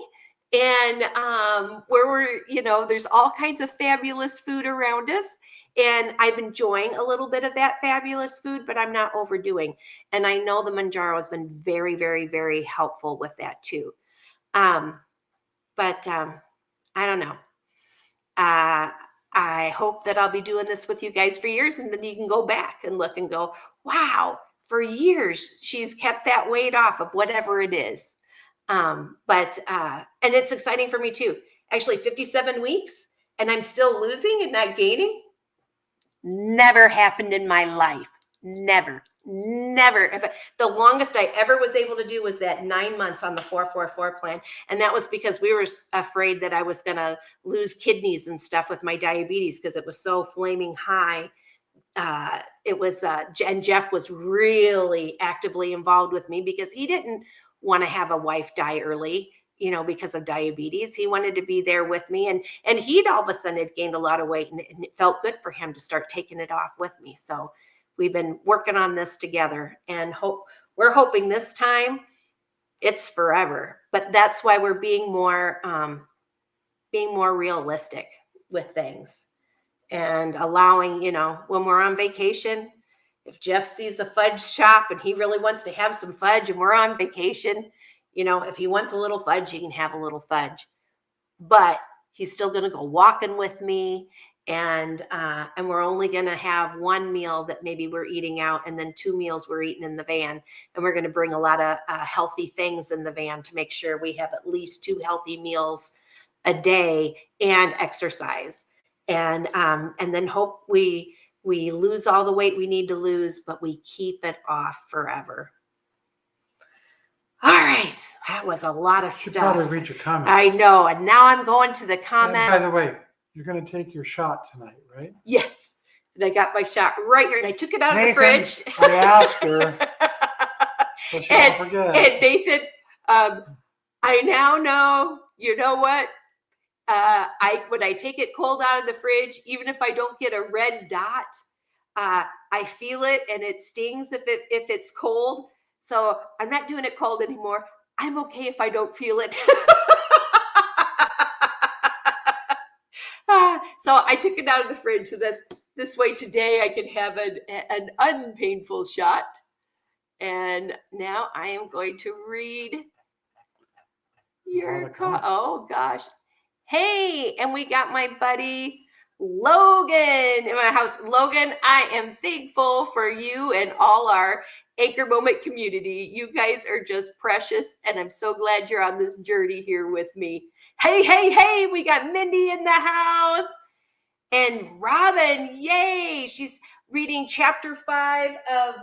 and where we're, there's all kinds of fabulous food around us. And I'm enjoying a little bit of that fabulous food, but I'm not overdoing. And I know the Mounjaro has been very, very, very helpful with that too. I don't know. I hope that I'll be doing this with you guys for years, and then you can go back and look and go, wow, for years she's kept that weight off of whatever it is. And it's exciting for me too. Actually, 57 weeks and I'm still losing and not gaining. Never happened in my life. Never. The longest I ever was able to do was that 9 months on the 4-4-4 plan. And that was because we were afraid that I was going to lose kidneys and stuff with my diabetes because it was so flaming high. And Jeff was really actively involved with me because he didn't want to have a wife die early, because of diabetes. He wanted to be there with me, and he'd all of a sudden had gained a lot of weight, and it felt good for him to start taking it off with me. So we've been working on this together, and we're hoping this time it's forever. But that's why we're being more realistic with things, and allowing, when we're on vacation, if Jeff sees a fudge shop and he really wants to have some fudge and we're on vacation, if he wants a little fudge, he can have a little fudge, but he's still going to go walking with me. And we're only going to have one meal that maybe we're eating out, and then 2 meals we're eating in the van. And we're going to bring a lot of healthy things in the van to make sure we have at least 2 healthy meals a day and exercise. And then hope we lose all the weight we need to lose, but we keep it off forever. All right. That was a lot of You should stuff. probably read your comments. I know. And now I'm going to the comments. And by the way, you're going to take your shot tonight, right? Yes. And I got my shot right here, and I took it out of the fridge. I asked her, so she won't forget. And Nathan, I now know, you know what? When I take it cold out of the fridge, even if I don't get a red dot, I feel it, and it stings if it's cold. So I'm not doing it cold anymore. I'm okay if I don't feel it. So I took it out of the fridge. So this way today I could have an unpainful shot. And now I am going to read your comment. Oh gosh. Hey, and we got my buddy Logan in my house. Logan, I am thankful for you and all our Anchor Moment community. You guys are just precious, and I'm so glad you're on this journey here with me. Hey, hey, hey, we got Mindy in the house. And Robin, yay, she's reading chapter 5 of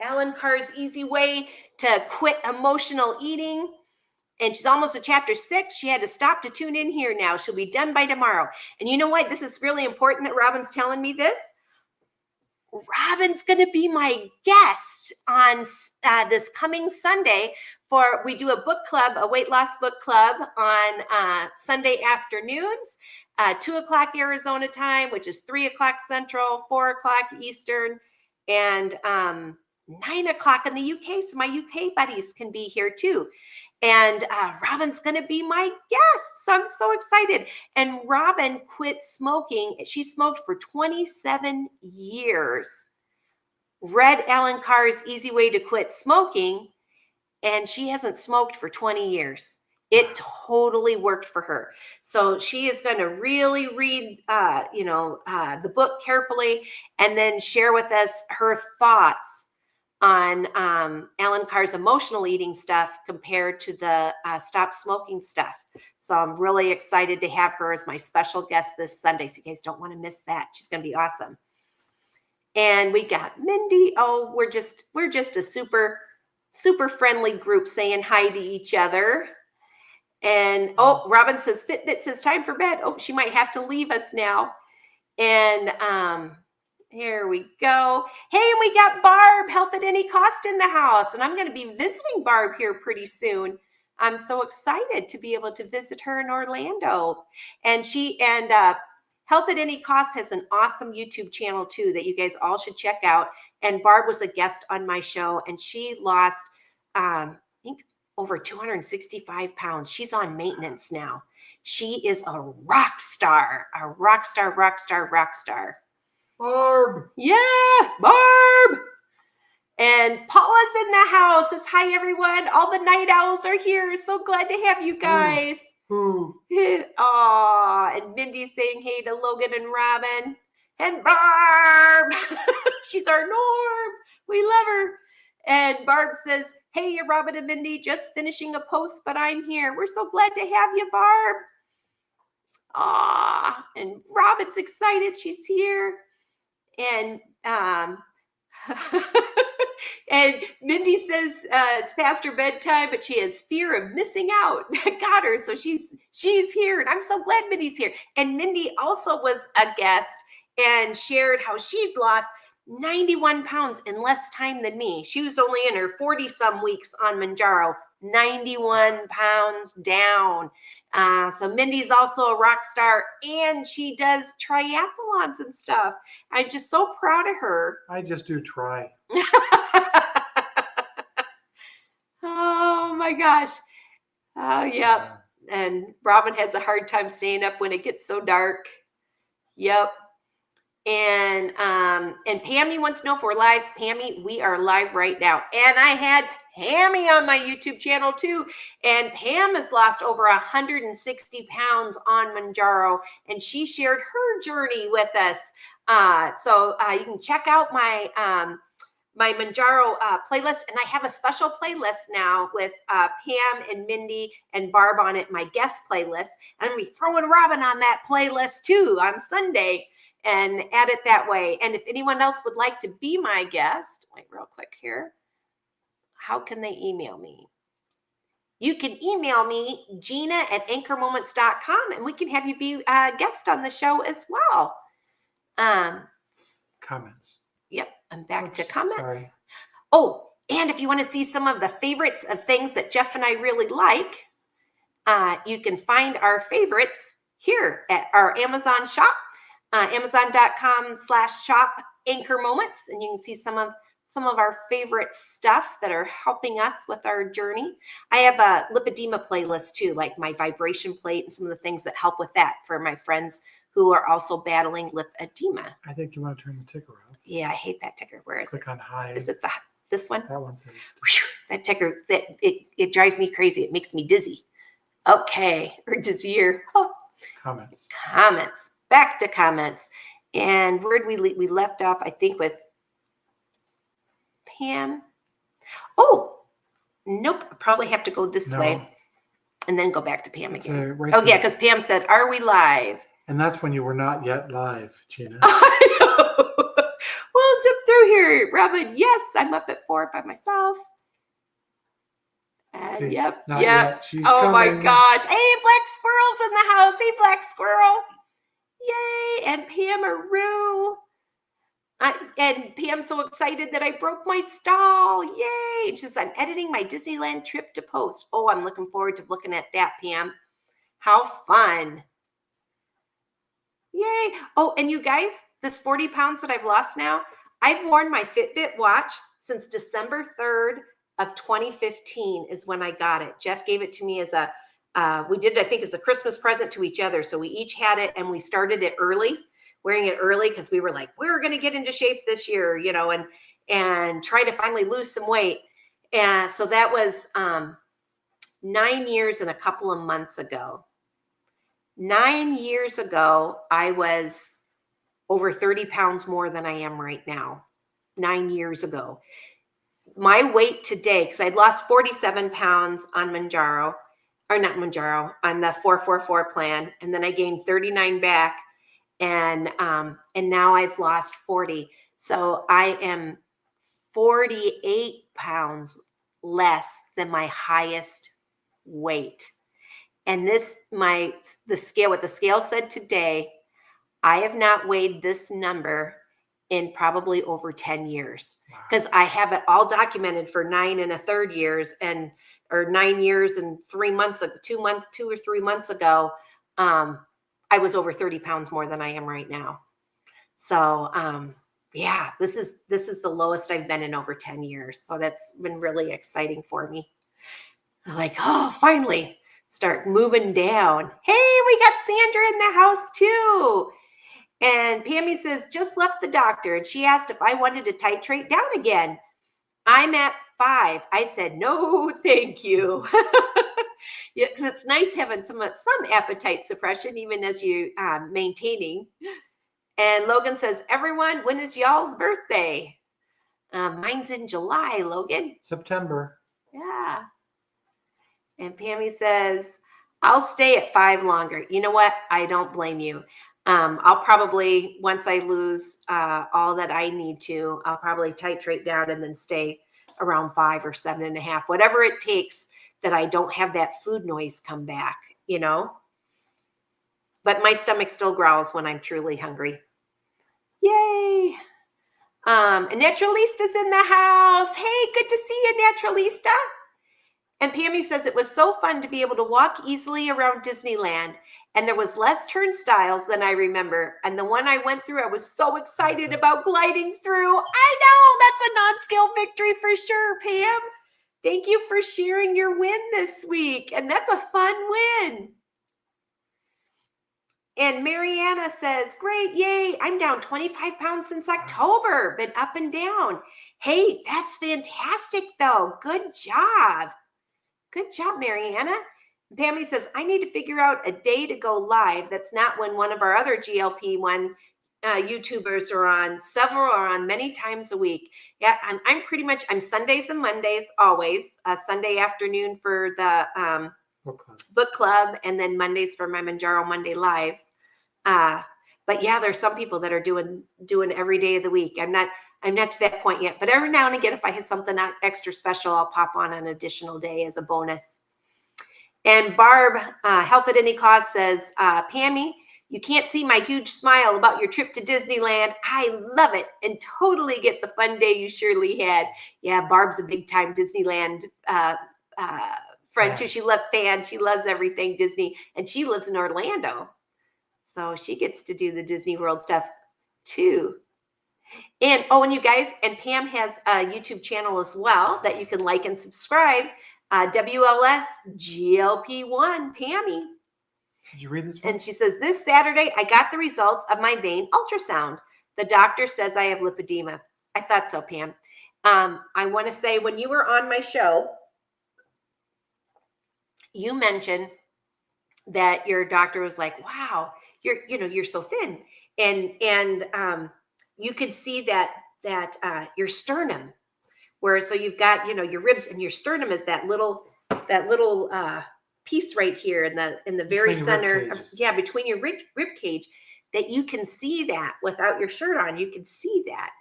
Alan Carr's Easy Way to Quit Emotional Eating. And she's almost at chapter 6. She had to stop to tune in here now. She'll be done by tomorrow. And you know what? This is really important that Robin's telling me this. Robin's going to be my guest on this coming Sunday we do a book club, a weight loss book club on Sunday afternoons, 2 o'clock Arizona time, which is 3 o'clock Central, 4 o'clock Eastern, and 9 o'clock in the UK. So my UK buddies can be here too. And Robin's going to be my guest. So I'm so excited. And Robin quit smoking. She smoked for 27 years. Read Alan Carr's Easy Way to Quit Smoking, and she hasn't smoked for 20 years. It totally worked for her. So she is going to really read, the book carefully and then share with us her thoughts on Alan Carr's emotional eating stuff compared to the stop smoking stuff. So I'm really excited to have her as my special guest this Sunday. So you guys don't want to miss that. She's going to be awesome. And we got Mindy. Oh, we're just a super, super friendly group saying hi to each other. And Robin says Fitbit says time for bed. Oh, she might have to leave us now. And here we go. Hey, and we got Barb, Health at Any Cost in the house. And I'm going to be visiting Barb here pretty soon. I'm so excited to be able to visit her in Orlando. And Health at Any Cost has an awesome YouTube channel too that you guys all should check out. And Barb was a guest on my show, and she lost, I think, over 265 pounds. She's on maintenance now. She is a rock star, rock star. Barb. Yeah, Barb. And Paula's in the house. It's hi, everyone. All the night owls are here. So glad to have you guys. Aw, and Mindy's saying hey to Logan and Robin. And Barb. She's our Norm. We love her. And Barb says, hey, you're Robin and Mindy, just finishing a post, but I'm here. We're so glad to have you, Barb. Aw, and Robin's excited. She's here. And and Mindy says it's past her bedtime, but she has fear of missing out. Got her. So she's here. And I'm so glad Mindy's here. And Mindy also was a guest and shared how she'd lost 91 pounds in less time than me. She was only in her 40-some weeks on Mounjaro, 91 pounds down. So Mindy's also a rock star, and she does triathlons and stuff. I'm just so proud of her. I just do try. Oh my gosh. Oh yeah. And Robin has a hard time staying up when it gets so dark. Yep. And Pammy wants to know if we're live. Pammy, we are live right now. And I had Pammy on my YouTube channel too. And Pam has lost over 160 pounds on Mounjaro, and she shared her journey with us. So you can check out my my Mounjaro playlist, and I have a special playlist now with Pam and Mindy and Barb on it, my guest playlist. I'm going to be throwing Robin on that playlist too on Sunday and add it that way. And if anyone else would like to be my guest, wait real quick here. How can they email me? You can email me, Gina@anchormoments.com, and we can have you be a guest on the show as well. Comments. Yep, I'm back to comments. Sorry. Oh, and if you want to see some of the favorites of things that Jeff and I really like, you can find our favorites here at our Amazon shop, Amazon.com/shop Anchor Moments, and you can see some of our favorite stuff that are helping us with our journey. I have a lipedema playlist too, like my vibration plate and some of the things that help with that for my friends who are also battling lipedema. I think you want to turn the ticker off. Yeah, I hate that ticker. Where is Click on hide. Is it this one? That one says. That ticker, it drives me crazy. It makes me dizzy. Okay, or dizzier. Oh. Comments. Back to comments. And where did we left off, I think, with Pam. Oh, nope. I probably have to go this way and then go back to Pam again. Right yeah, because Pam said, "Are we live?" And that's when you were not yet live, Gina. I know. We'll zip through here, Robin. Yes, I'm up at 4 by myself. And yep. She's oh coming. My gosh. Hey, Black Squirrel's in the house. Hey, Black Squirrel. Yay. And Pam Aru. And Pam's so excited that I broke my stall. Yay. And she says, I'm editing my Disneyland trip to post. Oh, I'm looking forward to looking at that, Pam. How fun. Yay. Oh, and you guys, this 40 pounds that I've lost now, I've worn my Fitbit watch since December 3rd of 2015 is when I got it. Jeff gave it to me as a, we did, I think, as a Christmas present to each other. So we each had it and we started it early, wearing it early because we were like, we're going to get into shape this year, you know, and try to finally lose some weight. And so that was 9 years and a couple of months ago. 9 years ago, I was over 30 pounds more than I am right now. 9 years ago. My weight today, because I'd lost 47 pounds on Mounjaro, or not Mounjaro, on the 444 plan, and then I gained 39 back, and now I've lost 40. So I am 48 pounds less than my highest weight. And the scale, what the scale said today, I have not weighed this number in probably over 10 years because I have it all documented for 9 1/3 years or 9 years and 3 months, 2 or 3 months ago. I was over 30 pounds more than I am right now. So, yeah, this is the lowest I've been in over 10 years. So that's been really exciting for me. I'm like, oh, finally start moving down. Hey, we got Sandra in the house too. And Pammy says, just left the doctor and she asked if I wanted to titrate down again. I'm at 5. I said, no, thank you. Yeah, because it's nice having some appetite suppression, even as you maintaining. And Logan says, everyone, when is y'all's birthday? Mine's in July, Logan. September. Yeah. And Pammy says, I'll stay at 5 longer. You know what? I don't blame you. I'll probably, once I lose all that I need to, I'll probably titrate down and then stay around 5 or 7.5, whatever it takes that I don't have that food noise come back, you know? But my stomach still growls when I'm truly hungry. Yay. And Naturalista's in the house. Hey, good to see you, Naturalista. And Pammy says it was so fun to be able to walk easily around Disneyland. And there was less turnstiles than I remember. And the one I went through, I was so excited about gliding through. I know, that's a non-scale victory for sure, Pam. Thank you for sharing your win this week. And that's a fun win. And Mariana says, great, yay. I'm down 25 pounds since October, been up and down. Hey, that's fantastic though. Good job. Good job, Mariana. Pammy says, I need to figure out a day to go live. That's not when one of our other GLP-1 YouTubers are on. Several are on many times a week. Yeah, and I'm Sundays and Mondays always. Sunday afternoon for the book club, and then Mondays for my Mounjaro Monday lives. But yeah, there's some people that are doing every day of the week. I'm not to that point yet, but every now and again, if I have something extra special, I'll pop on an additional day as a bonus. And Barb, Health at Any Cost says, Pammy, you can't see my huge smile about your trip to Disneyland. I love it and totally get the fun day you surely had. Yeah, Barb's a big time Disneyland friend too. She loves everything Disney, and she lives in Orlando. So she gets to do the Disney World stuff too. And you guys, and Pam has a YouTube channel as well that you can like and subscribe. WLS GLP-1 Pammy. Did you read this one? And she says, this Saturday, I got the results of my vein ultrasound. The doctor says I have lipedema. I thought so, Pam. I want to say when you were on my show, you mentioned that your doctor was like, wow, you're so thin. And you could see that your sternum, where, so you've got, your ribs, and your sternum is that little piece right here in the very Between your rib center cages. between your rib cage, that you can see that without your shirt on. You can see that.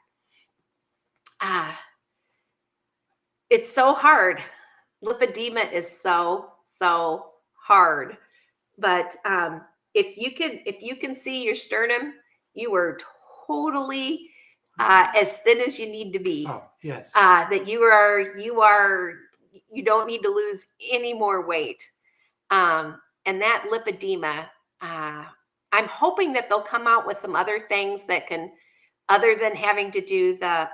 It's so hard. Lipedema is so hard. But if you can see your sternum, you are totally as thin as you need to be. Oh, yes. That you don't need to lose any more weight. And that lipedema, I'm hoping that they'll come out with some other things that can, other than having to do the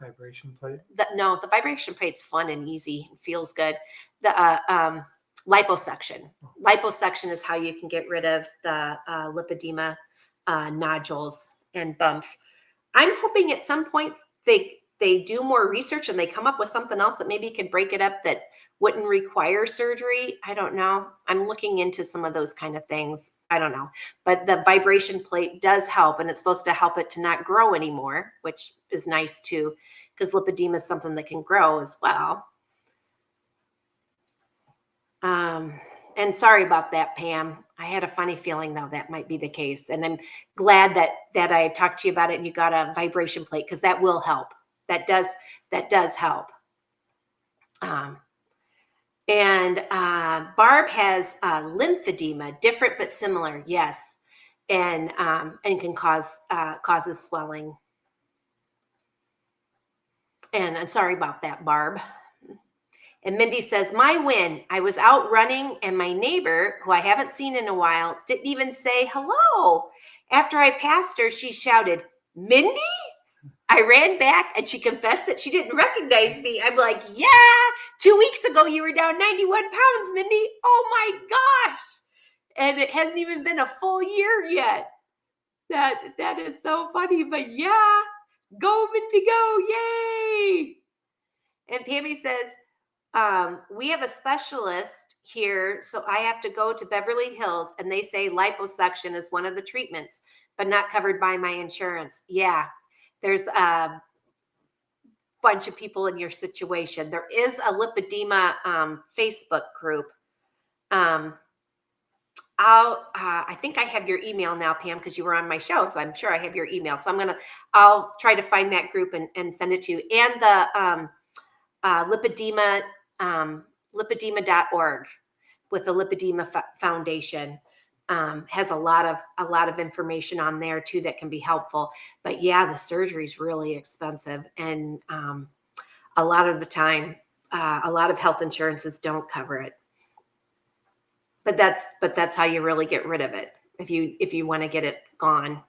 Vibration plate. the vibration plate's fun and easy and feels good. The liposuction. Liposuction is how you can get rid of the lipedema nodules and bumps. I'm hoping at some point they do more research and they come up with something else that maybe can break it up that wouldn't require surgery. I don't know. I'm looking into some of those kind of things. I don't know. But the vibration plate does help, and it's supposed to help it to not grow anymore, which is nice too, because lipedema is something that can grow as well. And sorry about that, Pam. I had a funny feeling, though, that might be the case. And I'm glad that I talked to you about it and you got a vibration plate, because that will help. That does help. And Barb has lymphedema, different but similar, yes, and can causes swelling. And I'm sorry about that, Barb. And Mindy says, my win. I was out running and my neighbor, who I haven't seen in a while, didn't even say hello. After I passed her, she shouted, Mindy? I ran back and she confessed that she didn't recognize me. I'm like, yeah, 2 weeks ago you were down 91 pounds, Mindy. Oh my gosh. And it hasn't even been a full year yet. That is so funny. But yeah, go Mindy, go. Yay. And Pammy says, we have a specialist here, so I have to go to Beverly Hills, and they say liposuction is one of the treatments, but not covered by my insurance. Yeah, there's a bunch of people in your situation. There is a lipedema Facebook group. I think I have your email now, Pam, because you were on my show, so I'm sure I have your email. So I'll try to find that group and send it to you. And the lipedema. Lipedema.org with the Lipedema Foundation has a lot of information on there too that can be helpful. But yeah, the surgery is really expensive, and a lot of the time, a lot of health insurances don't cover it. But that's how you really get rid of it if you want to get it gone.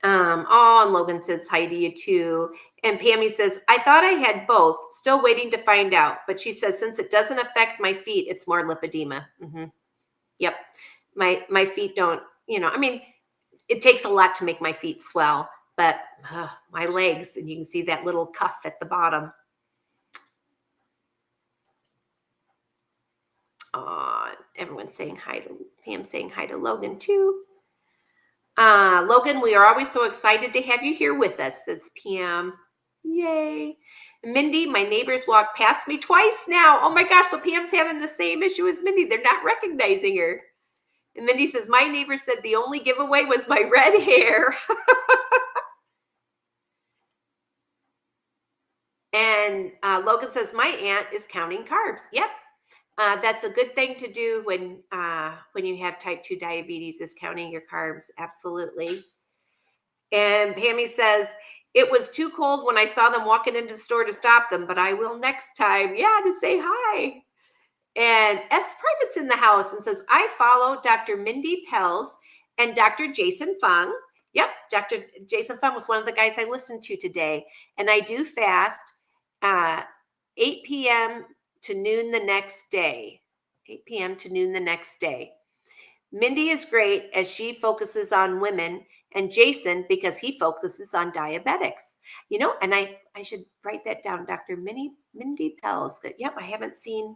And Logan says hi to you too. And Pammy says, I thought I had both, still waiting to find out. But she says, since it doesn't affect my feet, it's more lipedema. Mm-hmm. Yep. My feet don't, I mean, it takes a lot to make my feet swell, but my legs, and you can see that little cuff at the bottom. Everyone's saying hi to Pam, saying hi to Logan too. Logan, we are always so excited to have you here with us this PM. Yay. Mindy, my neighbors walked past me twice now. Oh my gosh, so Pam's having the same issue as Mindy. They're not recognizing her. And Mindy says, my neighbor said the only giveaway was my red hair. And Logan says, my aunt is counting carbs. Yep. That's a good thing to do when you have type 2 diabetes, is counting your carbs. Absolutely. And Pammy says, it was too cold when I saw them walking into the store to stop them, but I will next time. Yeah, to say hi. And S. Private's in the house and says, I follow Dr. Mindy Pels and Dr. Jason Fung. Yep, Dr. Jason Fung was one of the guys I listened to today. And I do fast 8 p.m. to noon the next day. 8 p.m. to noon the next day. Mindy is great as she focuses on women, and Jason because he focuses on diabetics. And I should write that down, Dr. Mindy Pels. Yep, I haven't seen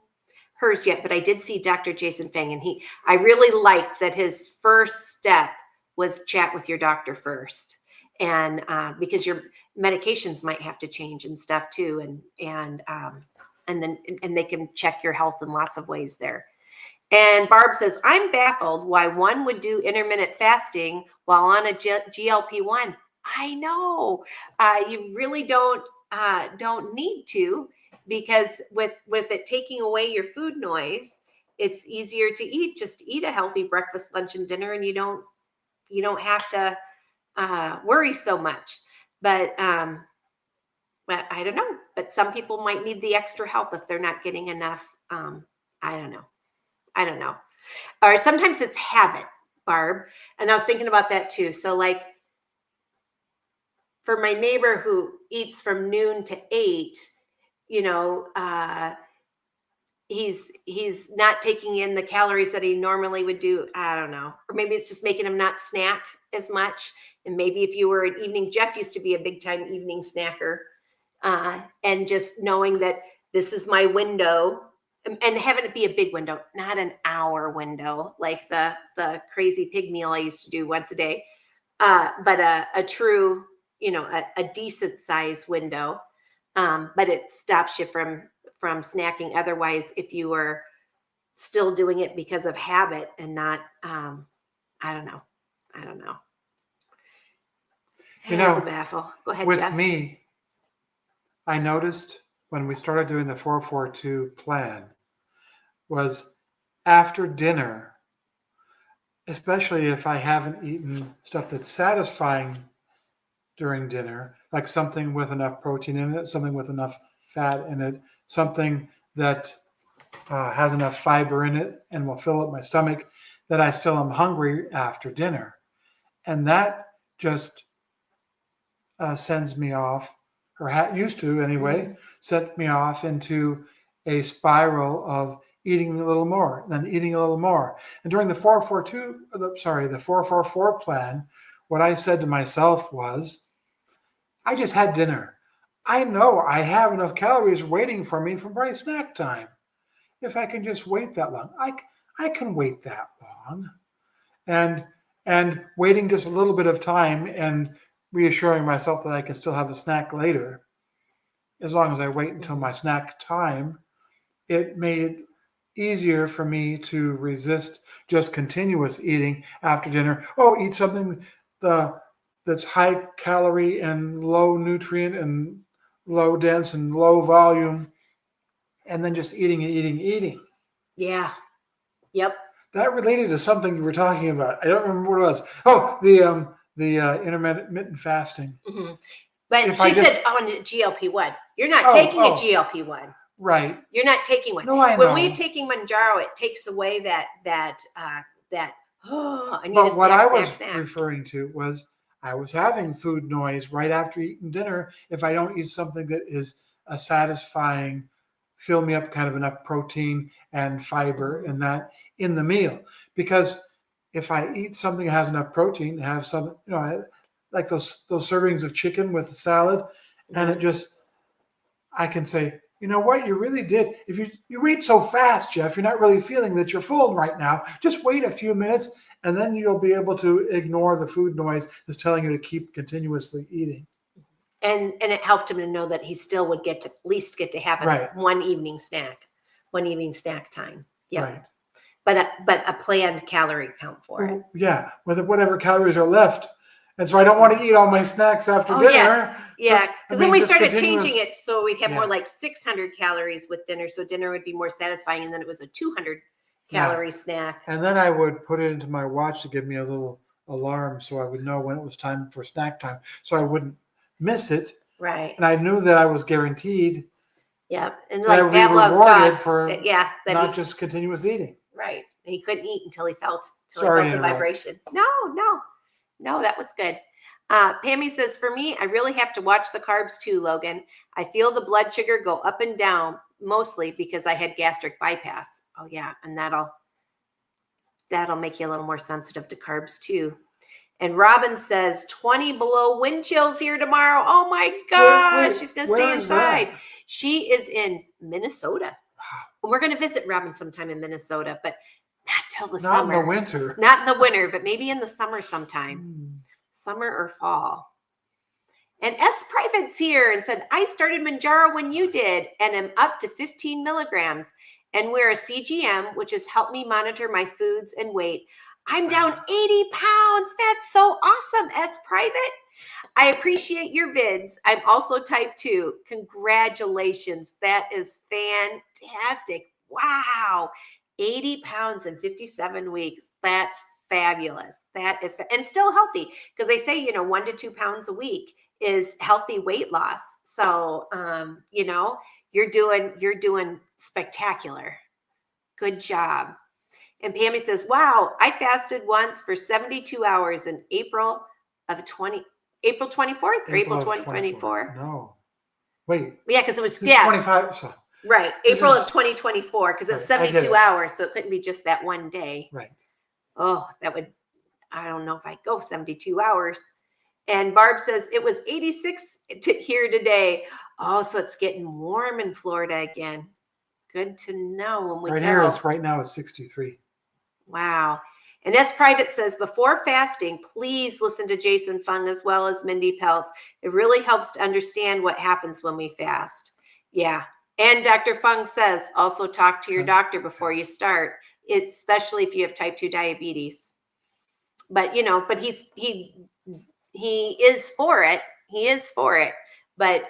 hers yet, but I did see Dr. Jason Fang, and I really liked that his first step was chat with your doctor first. And because your medications might have to change and stuff too. And they can check your health in lots of ways there. And Barb says, I'm baffled why one would do intermittent fasting while on a GLP-1. I know. You really don't need to, because with it taking away your food noise, it's easier to eat. Just eat a healthy breakfast, lunch, and dinner, and you don't have to worry so much. But I don't know. But some people might need the extra help if they're not getting enough. I don't know. Or sometimes it's habit, Barb. And I was thinking about that too. So like for my neighbor who eats from noon to 8, he's not taking in the calories that he normally would do. I don't know. Or maybe it's just making him not snack as much. And maybe if you were an evening, Jeff used to be a big time evening snacker. And just knowing that this is my window, and having it be a big window, not an hour window, like the crazy pig meal I used to do once a day, but a true, a decent size window. But it stops you from snacking. Otherwise, if you were still doing it because of habit and not, I don't know. It's a baffle. Go ahead, with Jeff. me, I noticed when we started doing the 442 plan was after dinner, especially if I haven't eaten stuff that's satisfying during dinner, like something with enough protein in it, something with enough fat in it, something that has enough fiber in it and will fill up my stomach, that I still am hungry after dinner. And that just sends me off, or used to anyway, sent me off into a spiral of eating a little more, then eating a little more. And during the 444 plan, what I said to myself was, I just had dinner. I know I have enough calories waiting for me for my snack time. If I can just wait that long, I can wait that long. And waiting just a little bit of time and reassuring myself that I can still have a snack later, as long as I wait until my snack time, it made it easier for me to resist just continuous eating after dinner. Oh, eat something that's high calorie and low nutrient and low dense and low volume, and then just eating. Yeah. Yep. That related to something you were talking about. I don't remember what it was. Oh, the intermittent fasting. Mm-hmm. But she said on GLP-1. You're not taking a GLP-1. Right. You're not taking one. No, I know. When we're taking Mounjaro, it takes away that I need but a what snack, I was snack. referring to was I was having food noise right after eating dinner if I don't eat something that is a satisfying, fill me up kind of enough protein and fiber and that in the meal. Because if I eat something that has enough protein, have some, like those servings of chicken with a salad, and it just, I can say, you know what, you really did. If you eat so fast, Jeff, you're not really feeling that you're full right now. Just wait a few minutes, and then you'll be able to ignore the food noise that's telling you to keep continuously eating. And it helped him to know that he still would at least get to have one evening snack time. Yeah. Right. But a planned calorie count for it. Yeah, with whatever calories are left. And so I don't want to eat all my snacks after dinner. Yeah. Because then we started changing it so we'd have more like 600 calories with dinner. So dinner would be more satisfying. And then it was a 200 calorie snack. And then I would put it into my watch to give me a little alarm so I would know when it was time for snack time. So I wouldn't miss it. Right. And I knew that I was guaranteed. Yeah. And like Pavlov's rewarded for not just continuous eating. Right. And he couldn't eat until he felt the vibration. No, that was good. Pammy says, for me, I really have to watch the carbs too, Logan. I feel the blood sugar go up and down, mostly because I had gastric bypass. Oh yeah. And that'll make you a little more sensitive to carbs too. And Robin says 20 below wind chills here tomorrow. Oh my gosh. She's going to stay inside. She is in Minnesota. We're going to visit Robin sometime in Minnesota, but not till the Not summer. in the winter. Not in the winter, but maybe in the summer sometime. Hmm. Summer or fall. And S Private's here and said, I started Mounjaro when you did and am up to 15 milligrams and wear a CGM, which has helped me monitor my foods and weight. I'm down 80 pounds. That's so awesome, S Private. I appreciate your vids. I'm also type 2. Congratulations. That is fantastic. Wow. 80 pounds in 57 weeks. That's fabulous. That is, and still healthy because they say, 1 to 2 pounds a week is healthy weight loss. So, you're doing spectacular. Good job. And Pammy says, wow, I fasted once for 72 hours in April 24th or April 2024. No. Wait. Yeah, because it was, 25. So, right. April of 2024, because it was 72 hours. So it couldn't be just that one day. Right. Oh, I don't know if I'd go 72 hours. And Barb says it was 86 here today. Oh, so it's getting warm in Florida again. Good to know when we right go. here is right now it's 63. Wow. And S Private says, before fasting, please listen to Jason Fung as well as Mindy Peltz. It really helps to understand what happens when we fast. Yeah. And Dr. Fung says, also talk to your doctor before you start, especially if you have type 2 diabetes. But, but he is for it. He is for it. But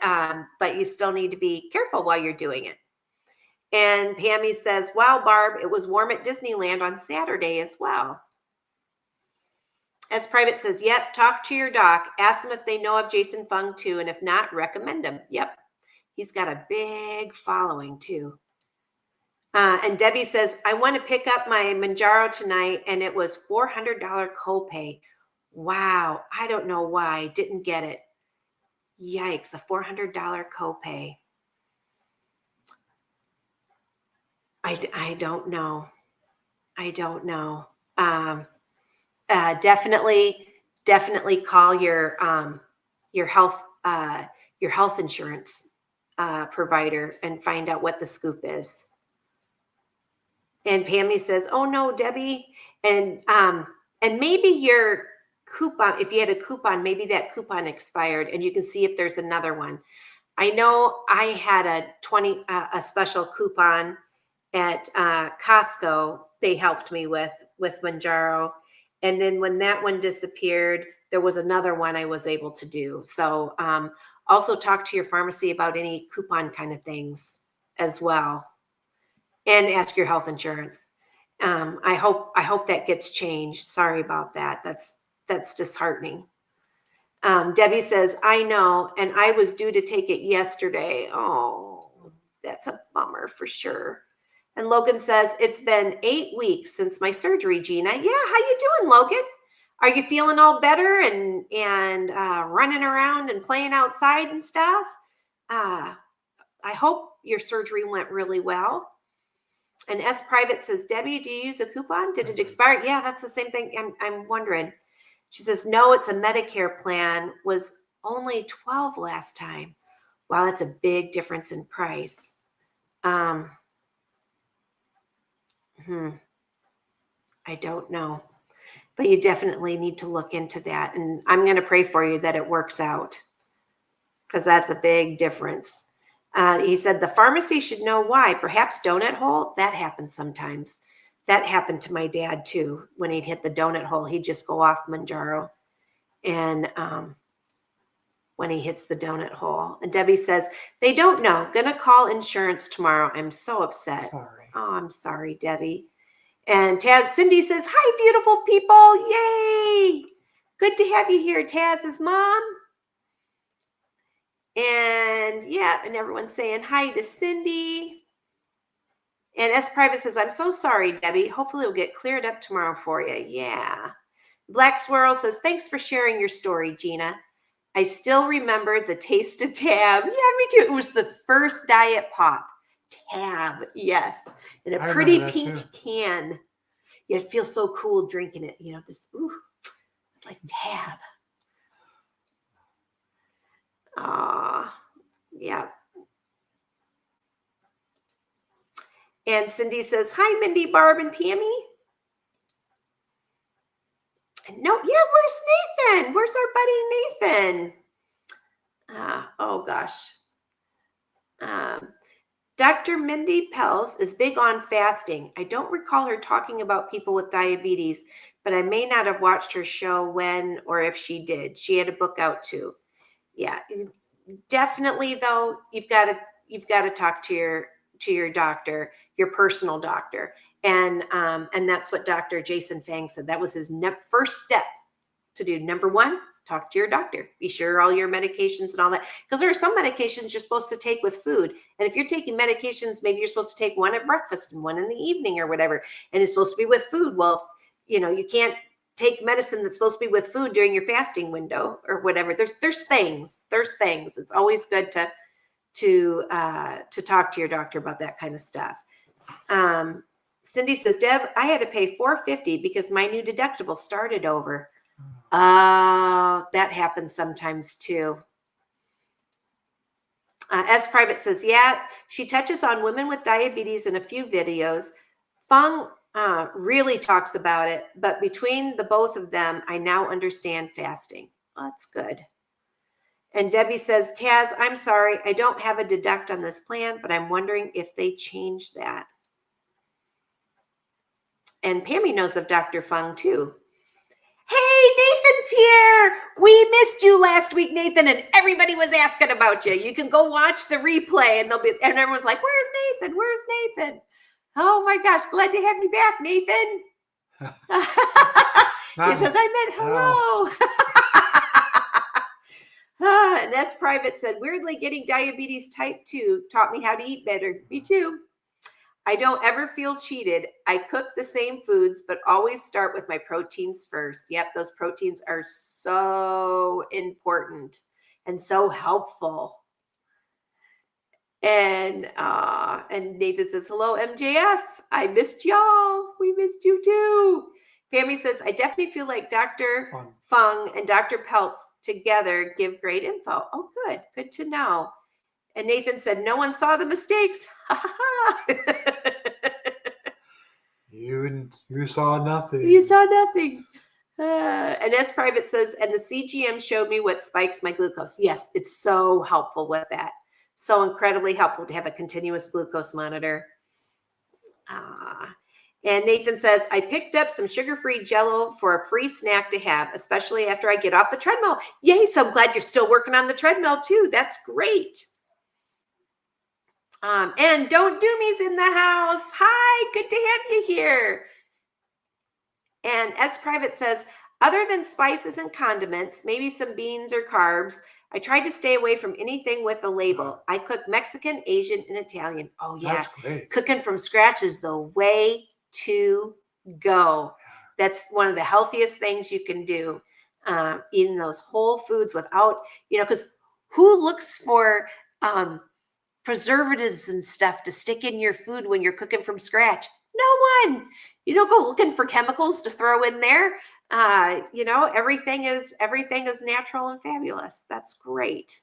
you still need to be careful while you're doing it. And Pammy says, wow, Barb, it was warm at Disneyland on Saturday as well. S Private says, yep, talk to your doc. Ask them if they know of Jason Fung too. And if not, recommend him. Yep. He's got a big following too. And Debbie says, I want to pick up my Mounjaro tonight. And it was $400 copay. Wow. I don't know why I didn't get it. Yikes. A $400 copay. I don't know. I don't know. Definitely call your health insurance provider and find out what the scoop is. And Pammy says, "Oh no, Debbie," and maybe your coupon, if you had a coupon, maybe that coupon expired, and you can see if there's another one. I know I had a special coupon at Costco. They helped me with Mounjaro. And then when that one disappeared, there was another one I was able to do. So also talk to your pharmacy about any coupon kind of things as well. And ask your health insurance. I hope that gets changed. Sorry about that. That's disheartening. Debbie says, I know, and I was due to take it yesterday. Oh, that's a bummer for sure. And Logan says, it's been 8 weeks since my surgery, Gina. Yeah, how you doing, Logan? Are you feeling all better and running around and playing outside and stuff? I hope your surgery went really well. And S Private says, Debbie, do you use a coupon? Did it expire? Yeah, that's the same thing. I'm wondering. She says, no, it's a Medicare plan. Was only 12 last time. Wow, that's a big difference in price. I don't know. But you definitely need to look into that. And I'm going to pray for you that it works out because that's a big difference. He said the pharmacy should know why. Perhaps donut hole. That happens sometimes. That happened to my dad too. When he'd hit the donut hole, he'd just go off Mounjaro. And when he hits the donut hole. And Debbie says, they don't know. Gonna call insurance tomorrow. I'm so upset. Sorry. Oh, I'm sorry, Debbie. And Cindy says, hi, beautiful people. Yay. Good to have you here, Taz's mom. And yeah, and everyone's saying hi to Cindy. And S Private says, I'm so sorry, Debbie. Hopefully it'll get cleared up tomorrow for you. Yeah. Black Swirl says, thanks for sharing your story, Gina. I still remember the taste of Tab. Yeah, me too. It was the first diet pop. Tab, yes. In a pretty pink can. Yeah, it feels so cool drinking it. This, like Tab. Yeah. And Cindy says, hi, Mindy, Barb, and Pammy. No, yeah, where's Nathan? Where's our buddy Nathan? Oh, gosh. Dr. Mindy Pels is big on fasting. I don't recall her talking about people with diabetes, but I may not have watched her show when or if she did. She had a book out too. Yeah, definitely though, you've got to talk to your doctor, your personal doctor. And that's what Dr. Jason Fang said. That was his first step to do. Number one, talk to your doctor. Be sure all your medications and all that, because there are some medications you're supposed to take with food. And if you're taking medications, maybe you're supposed to take one at breakfast and one in the evening or whatever, and it's supposed to be with food. Well, you can't take medicine that's supposed to be with food during your fasting window or whatever. There's things. It's always good to talk to your doctor about that kind of stuff. Cindy says, Deb, I had to pay $450 because my new deductible started over. That happens sometimes too. S Private says, yeah, she touches on women with diabetes in a few videos. Fung really talks about it, but between the both of them, I now understand fasting. Well, that's good. And Debbie says, Taz, I'm sorry, I don't have a deduct on this plan, but I'm wondering if they changed that. And Pammy knows of Dr. Fung too. Hey, Nathan's here. We missed you last week, Nathan, and everybody was asking about you. You can go watch the replay, and everyone's like, "Where's Nathan? Where's Nathan?" Oh my gosh, glad to have you back, Nathan. He says, "I meant hello." And S Private said, "Weirdly, getting diabetes type 2 taught me how to eat better." Me too. I don't ever feel cheated. I cook the same foods, but always start with my proteins first. Yep, those proteins are so important and so helpful. And Nathan says, hello, MJF. I missed y'all. We missed you too. Family says, I definitely feel like Dr. Fung and Dr. Peltz together give great info. Oh, good. Good to know. And Nathan said, no one saw the mistakes. You saw nothing. You saw nothing. And S Private says, and the CGM showed me what spikes my glucose. Yes, it's so helpful with that. So incredibly helpful to have a continuous glucose monitor. And Nathan says, I picked up some sugar-free Jell-O for a free snack to have, especially after I get off the treadmill. Yay, so I'm glad you're still working on the treadmill too. That's great. And Don't Doomy's in the house. Hi, good to have you here. And S Private says, other than spices and condiments, maybe some beans or carbs, I tried to stay away from anything with a label. I cook Mexican, Asian, and Italian. Oh yeah, that's great. Cooking from scratch is the way to go. That's one of the healthiest things you can do. Eating those whole foods without, because who looks for preservatives and stuff to stick in your food when you're cooking from scratch? No one. You don't go looking for chemicals to throw in there. Everything is natural and fabulous. That's great.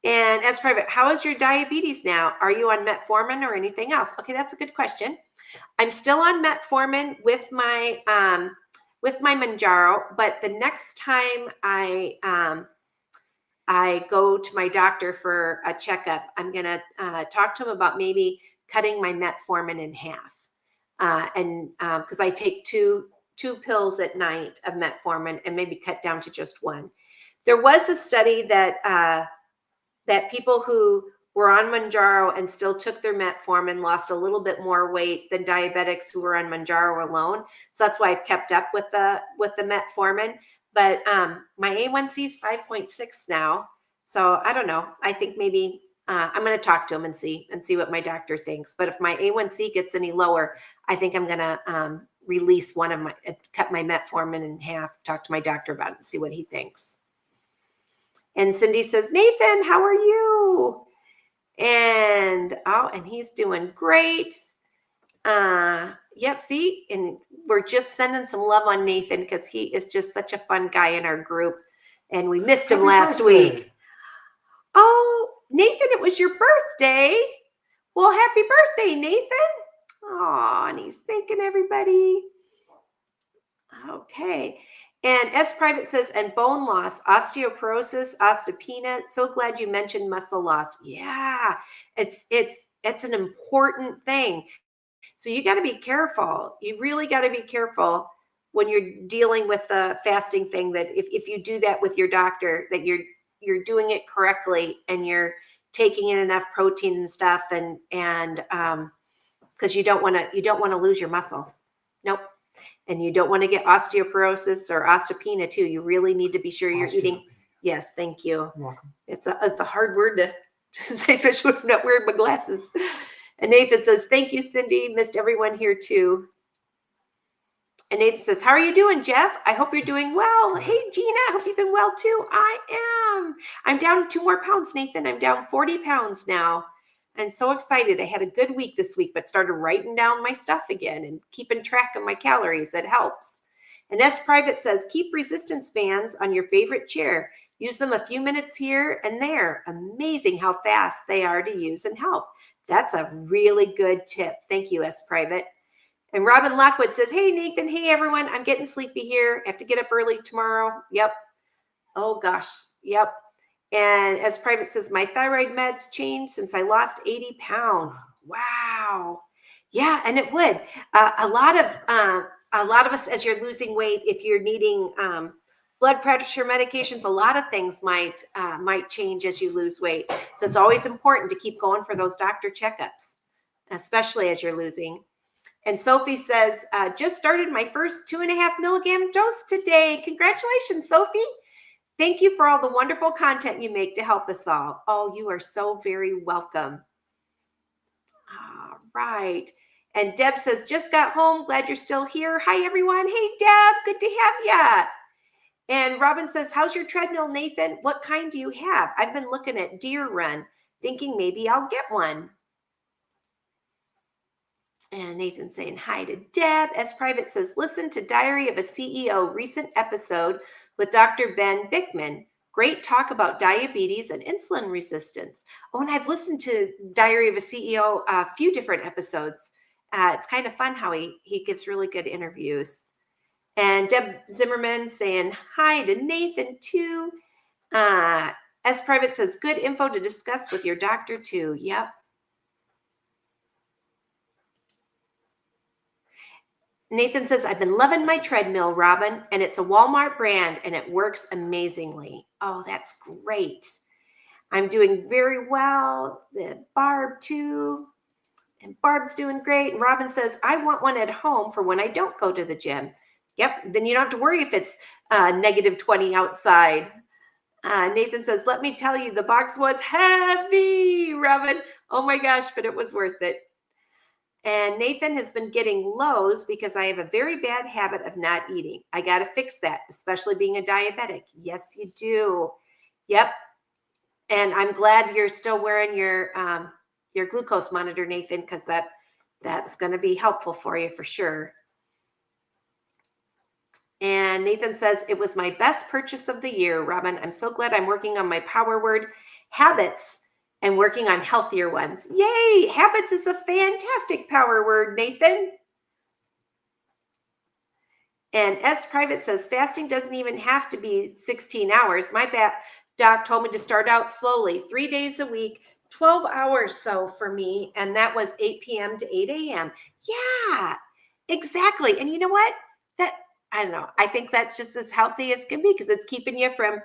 And as private, how is your diabetes now? Are you on metformin or anything else? Okay, that's a good question. I'm still on metformin with my Mounjaro, but the next time I go to my doctor for a checkup, I'm going to talk to him about maybe cutting my metformin in half. Because I take two pills at night of metformin and maybe cut down to just one. There was a study that people who were on Mounjaro and still took their metformin lost a little bit more weight than diabetics who were on Mounjaro alone. So that's why I've kept up with the metformin. But my A1C is 5.6 now. So I don't know. I think maybe I'm going to talk to him and see what my doctor thinks. But if my A1C gets any lower, I think I'm going to release cut my metformin in half, talk to my doctor about it and see what he thinks. And Cindy says, Nathan, how are you? And he's doing great. Yep, see, and we're just sending some love on Nathan because he is just such a fun guy in our group. And we missed him last week. Oh, Nathan, it was your birthday. Well, happy birthday, Nathan. Oh, and he's thanking everybody. Okay. And S Private says, and bone loss, osteoporosis, osteopenia. So glad you mentioned muscle loss. Yeah, it's an important thing. So you got to be careful. You really got to be careful when you're dealing with the fasting thing, that if you do that with your doctor, that you're doing it correctly and you're taking in enough protein and stuff, and because you don't want to lose your muscles. Nope. And you don't want to get osteoporosis or osteopenia too. You really need to be sure you're eating. Yes, thank you. You're welcome. It's a hard word to say, especially when I'm not wearing my glasses. And Nathan says, thank you, Cindy. Missed everyone here too. And Nathan says, how are you doing, Jeff? I hope you're doing well. Hey, Gina, I hope you've been well too. I am. I'm down 2 more pounds, Nathan. I'm down 40 pounds now. I'm so excited. I had a good week this week, but started writing down my stuff again and keeping track of my calories. It helps. And S Private says, keep resistance bands on your favorite chair. Use them a few minutes here and there. Amazing how fast they are to use and help. That's a really good tip. Thank you, S Private. And Robin Lockwood says, hey, Nathan. Hey, everyone. I'm getting sleepy here. I have to get up early tomorrow. Yep. Oh, gosh. Yep. And as Private says, my thyroid meds changed since I lost 80 pounds. Wow. Yeah, and it would. A lot of us, as you're losing weight, if you're needing blood pressure medications, a lot of things might change as you lose weight. So it's always important to keep going for those doctor checkups, especially as you're losing. And Sophie says, just started my first 2.5 milligram dose today. Congratulations, Sophie. Thank you for all the wonderful content you make to help us all. Oh, you are so very welcome. All right. And Deb says, just got home. Glad you're still here. Hi, everyone. Hey, Deb. Good to have ya. And Robin says, how's your treadmill, Nathan? What kind do you have? I've been looking at Deer Run, thinking maybe I'll get one. And Nathan saying hi to Deb. S Private says, listen to Diary of a CEO recent episode with Dr. Ben Bickman. Great talk about diabetes and insulin resistance. Oh, and I've listened to Diary of a CEO a few different episodes. It's kind of fun how he gives really good interviews. And Deb Zimmerman saying hi to Nathan too. S Private says, good info to discuss with your doctor too. Yep. Nathan says, I've been loving my treadmill, Robin, and it's a Walmart brand and it works amazingly. Oh, that's great. I'm doing very well. The Barb too. And Barb's doing great. And Robin says, I want one at home for when I don't go to the gym. Yep. Then you don't have to worry if it's -20 outside. Nathan says, let me tell you, the box was heavy, Robin. Oh my gosh, but it was worth it. And Nathan has been getting lows because I have a very bad habit of not eating. I got to fix that, especially being a diabetic. Yes, you do. Yep. And I'm glad you're still wearing your glucose monitor, Nathan, because that's going to be helpful for you for sure. And Nathan says, it was my best purchase of the year, Robin. I'm so glad I'm working on my power word habits and working on healthier ones. Yay! Habits is a fantastic power word, Nathan. And S Private says, fasting doesn't even have to be 16 hours. My doc told me to start out slowly, 3 days a week, 12 hours so for me. And that was 8 p.m. to 8 a.m. Yeah, exactly. And you know what? I don't know. I think that's just as healthy as can be because it's keeping you from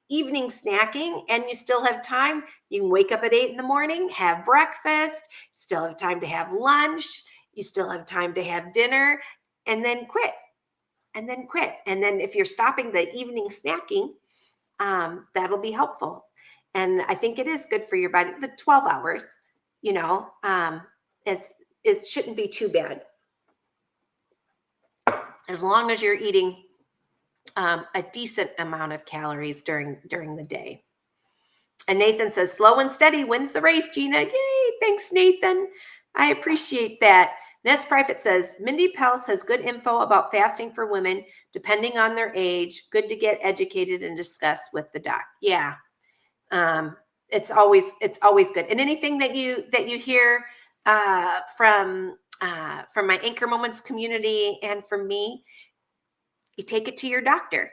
evening snacking, and you still have time. You can wake up at 8 in the morning, have breakfast, still have time to have lunch. You still have time to have dinner and then quit. And then if you're stopping the evening snacking, that'll be helpful. And I think it is good for your body. The 12 hours, it shouldn't be too bad. As long as you're eating a decent amount of calories during the day. And Nathan says, slow and steady wins the race, Gina. Yay, thanks, Nathan. I appreciate that. Ness Private says, Mindy Pels has good info about fasting for women, depending on their age. Good to get educated and discuss with the doc. Yeah. it's always good. And anything that you hear from my Anchor Moments community and from me, you take it to your doctor,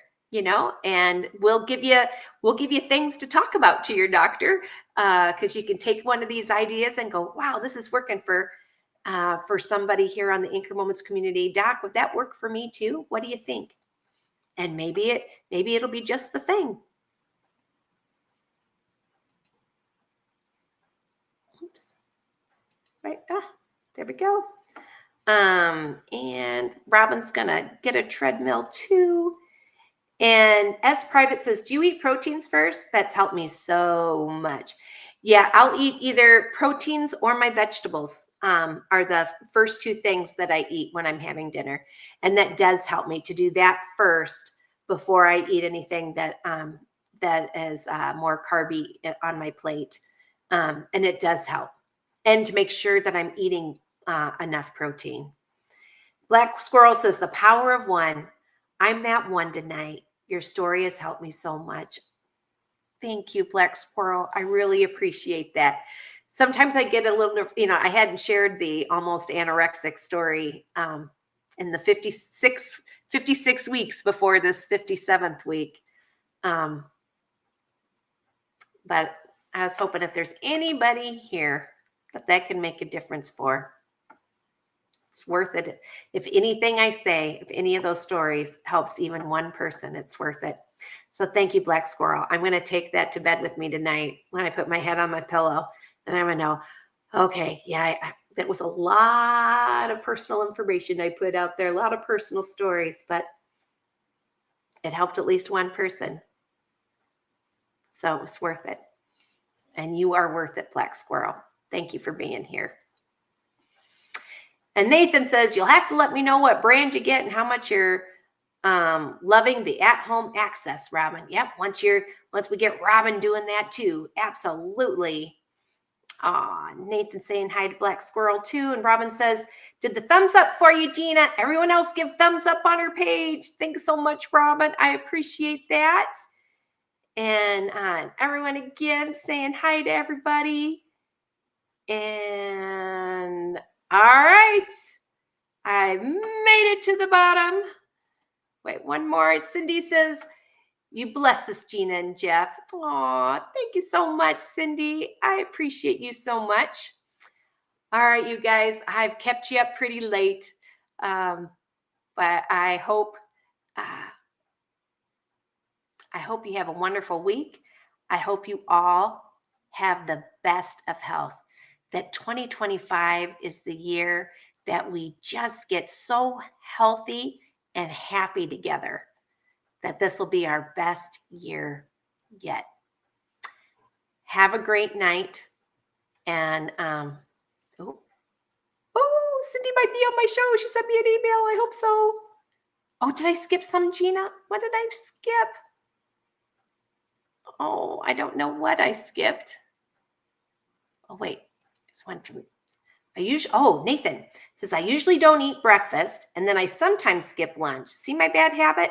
and we'll give you things to talk about to your doctor, because you can take one of these ideas and go, wow, this is working for somebody here on the Anchor Moments community. Doc, would that work for me too? What do you think? And maybe it'll be just the thing. Oops. Right. There we go. And Robin's gonna get a treadmill too. And S Private says, do you eat proteins first? That's helped me so much. Yeah, I'll eat either proteins or my vegetables, are the first two things that I eat when I'm having dinner. And that does help me to do that first before I eat anything that is more carby on my plate. And it does help. And to make sure that I'm eating enough protein. Black Squirrel says, the power of one. I'm that one tonight. Your story has helped me so much. Thank you, Black Squirrel. I really appreciate that. Sometimes I get a little, I hadn't shared the almost anorexic story in the 56 weeks before this 57th week. But I was hoping if there's anybody here that can make a difference for. It's worth it. If anything I say, if any of those stories helps even one person, it's worth it. So thank you, Black Squirrel. I'm going to take that to bed with me tonight when I put my head on my pillow, and I'm going to know, okay, yeah, that was a lot of personal information I put out there, a lot of personal stories, but it helped at least one person. So it was worth it. And you are worth it, Black Squirrel. Thank you for being here. And Nathan says, you'll have to let me know what brand you get and how much you're loving the at-home access, Robin. Yep, once we get Robin doing that too. Absolutely. Nathan saying hi to Black Squirrel too. And Robin says, did the thumbs up for you, Gina. Everyone else give thumbs up on her page. Thanks so much, Robin. I appreciate that. And everyone again saying hi to everybody. And all right. I made it to the bottom. Wait, one more. Cindy says, you bless this, Gina and Jeff. Aw, thank you so much, Cindy. I appreciate you so much. All right, you guys, I've kept you up pretty late, but I hope you have a wonderful week. I hope you all have the best of health. That 2025 is the year that we just get so healthy and happy together, that this will be our best year yet. Have a great night. And Cindy might be on my show. She sent me an email. I hope so. Oh, did I skip some, Gina? What did I skip? Oh, I don't know what I skipped. Oh, wait. This one from Nathan says, I usually don't eat breakfast, and then I sometimes skip lunch. See my bad habit?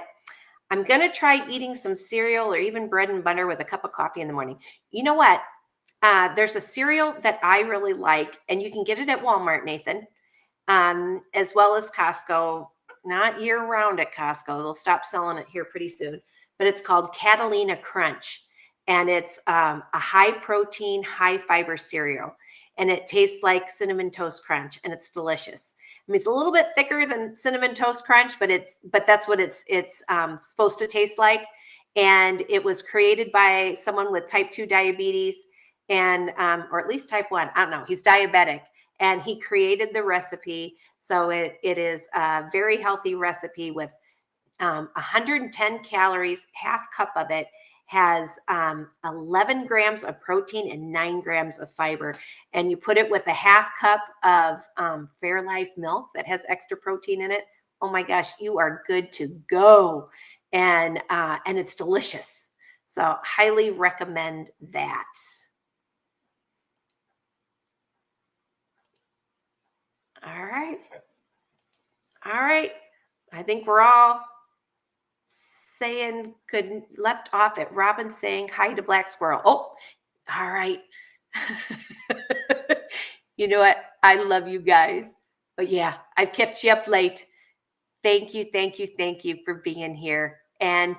I'm going to try eating some cereal or even bread and butter with a cup of coffee in the morning. You know what? There's a cereal that I really like, and you can get it at Walmart, Nathan, as well as Costco. Not year-round at Costco. They'll stop selling it here pretty soon. But it's called Catalina Crunch, and it's a high-protein, high-fiber cereal. And it tastes like Cinnamon Toast Crunch, and it's delicious. I mean, it's a little bit thicker than Cinnamon Toast Crunch, but that's what it's supposed to taste like. And it was created by someone with type 2 diabetes, and or at least type 1. I don't know. He's diabetic, and he created the recipe. So it is a very healthy recipe with 110 calories. Half cup of it has 11 grams of protein and 9 grams of fiber. And you put it with a half cup of Fairlife milk that has extra protein in it. Oh my gosh, you are good to go. And it's delicious. So highly recommend that. All right. I think we're all saying good, left off at Robin saying hi to Black Squirrel. Oh, All right. You know what? I love you guys. But yeah, I've kept you up late. Thank you, thank you, thank you for being here. And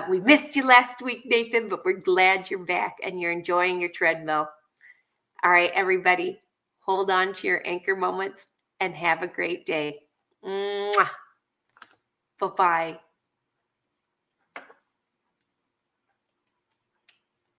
we missed you last week, Nathan, but we're glad you're back and you're enjoying your treadmill. All right, everybody, hold on to your anchor moments and have a great day. Mwah. Bye-bye.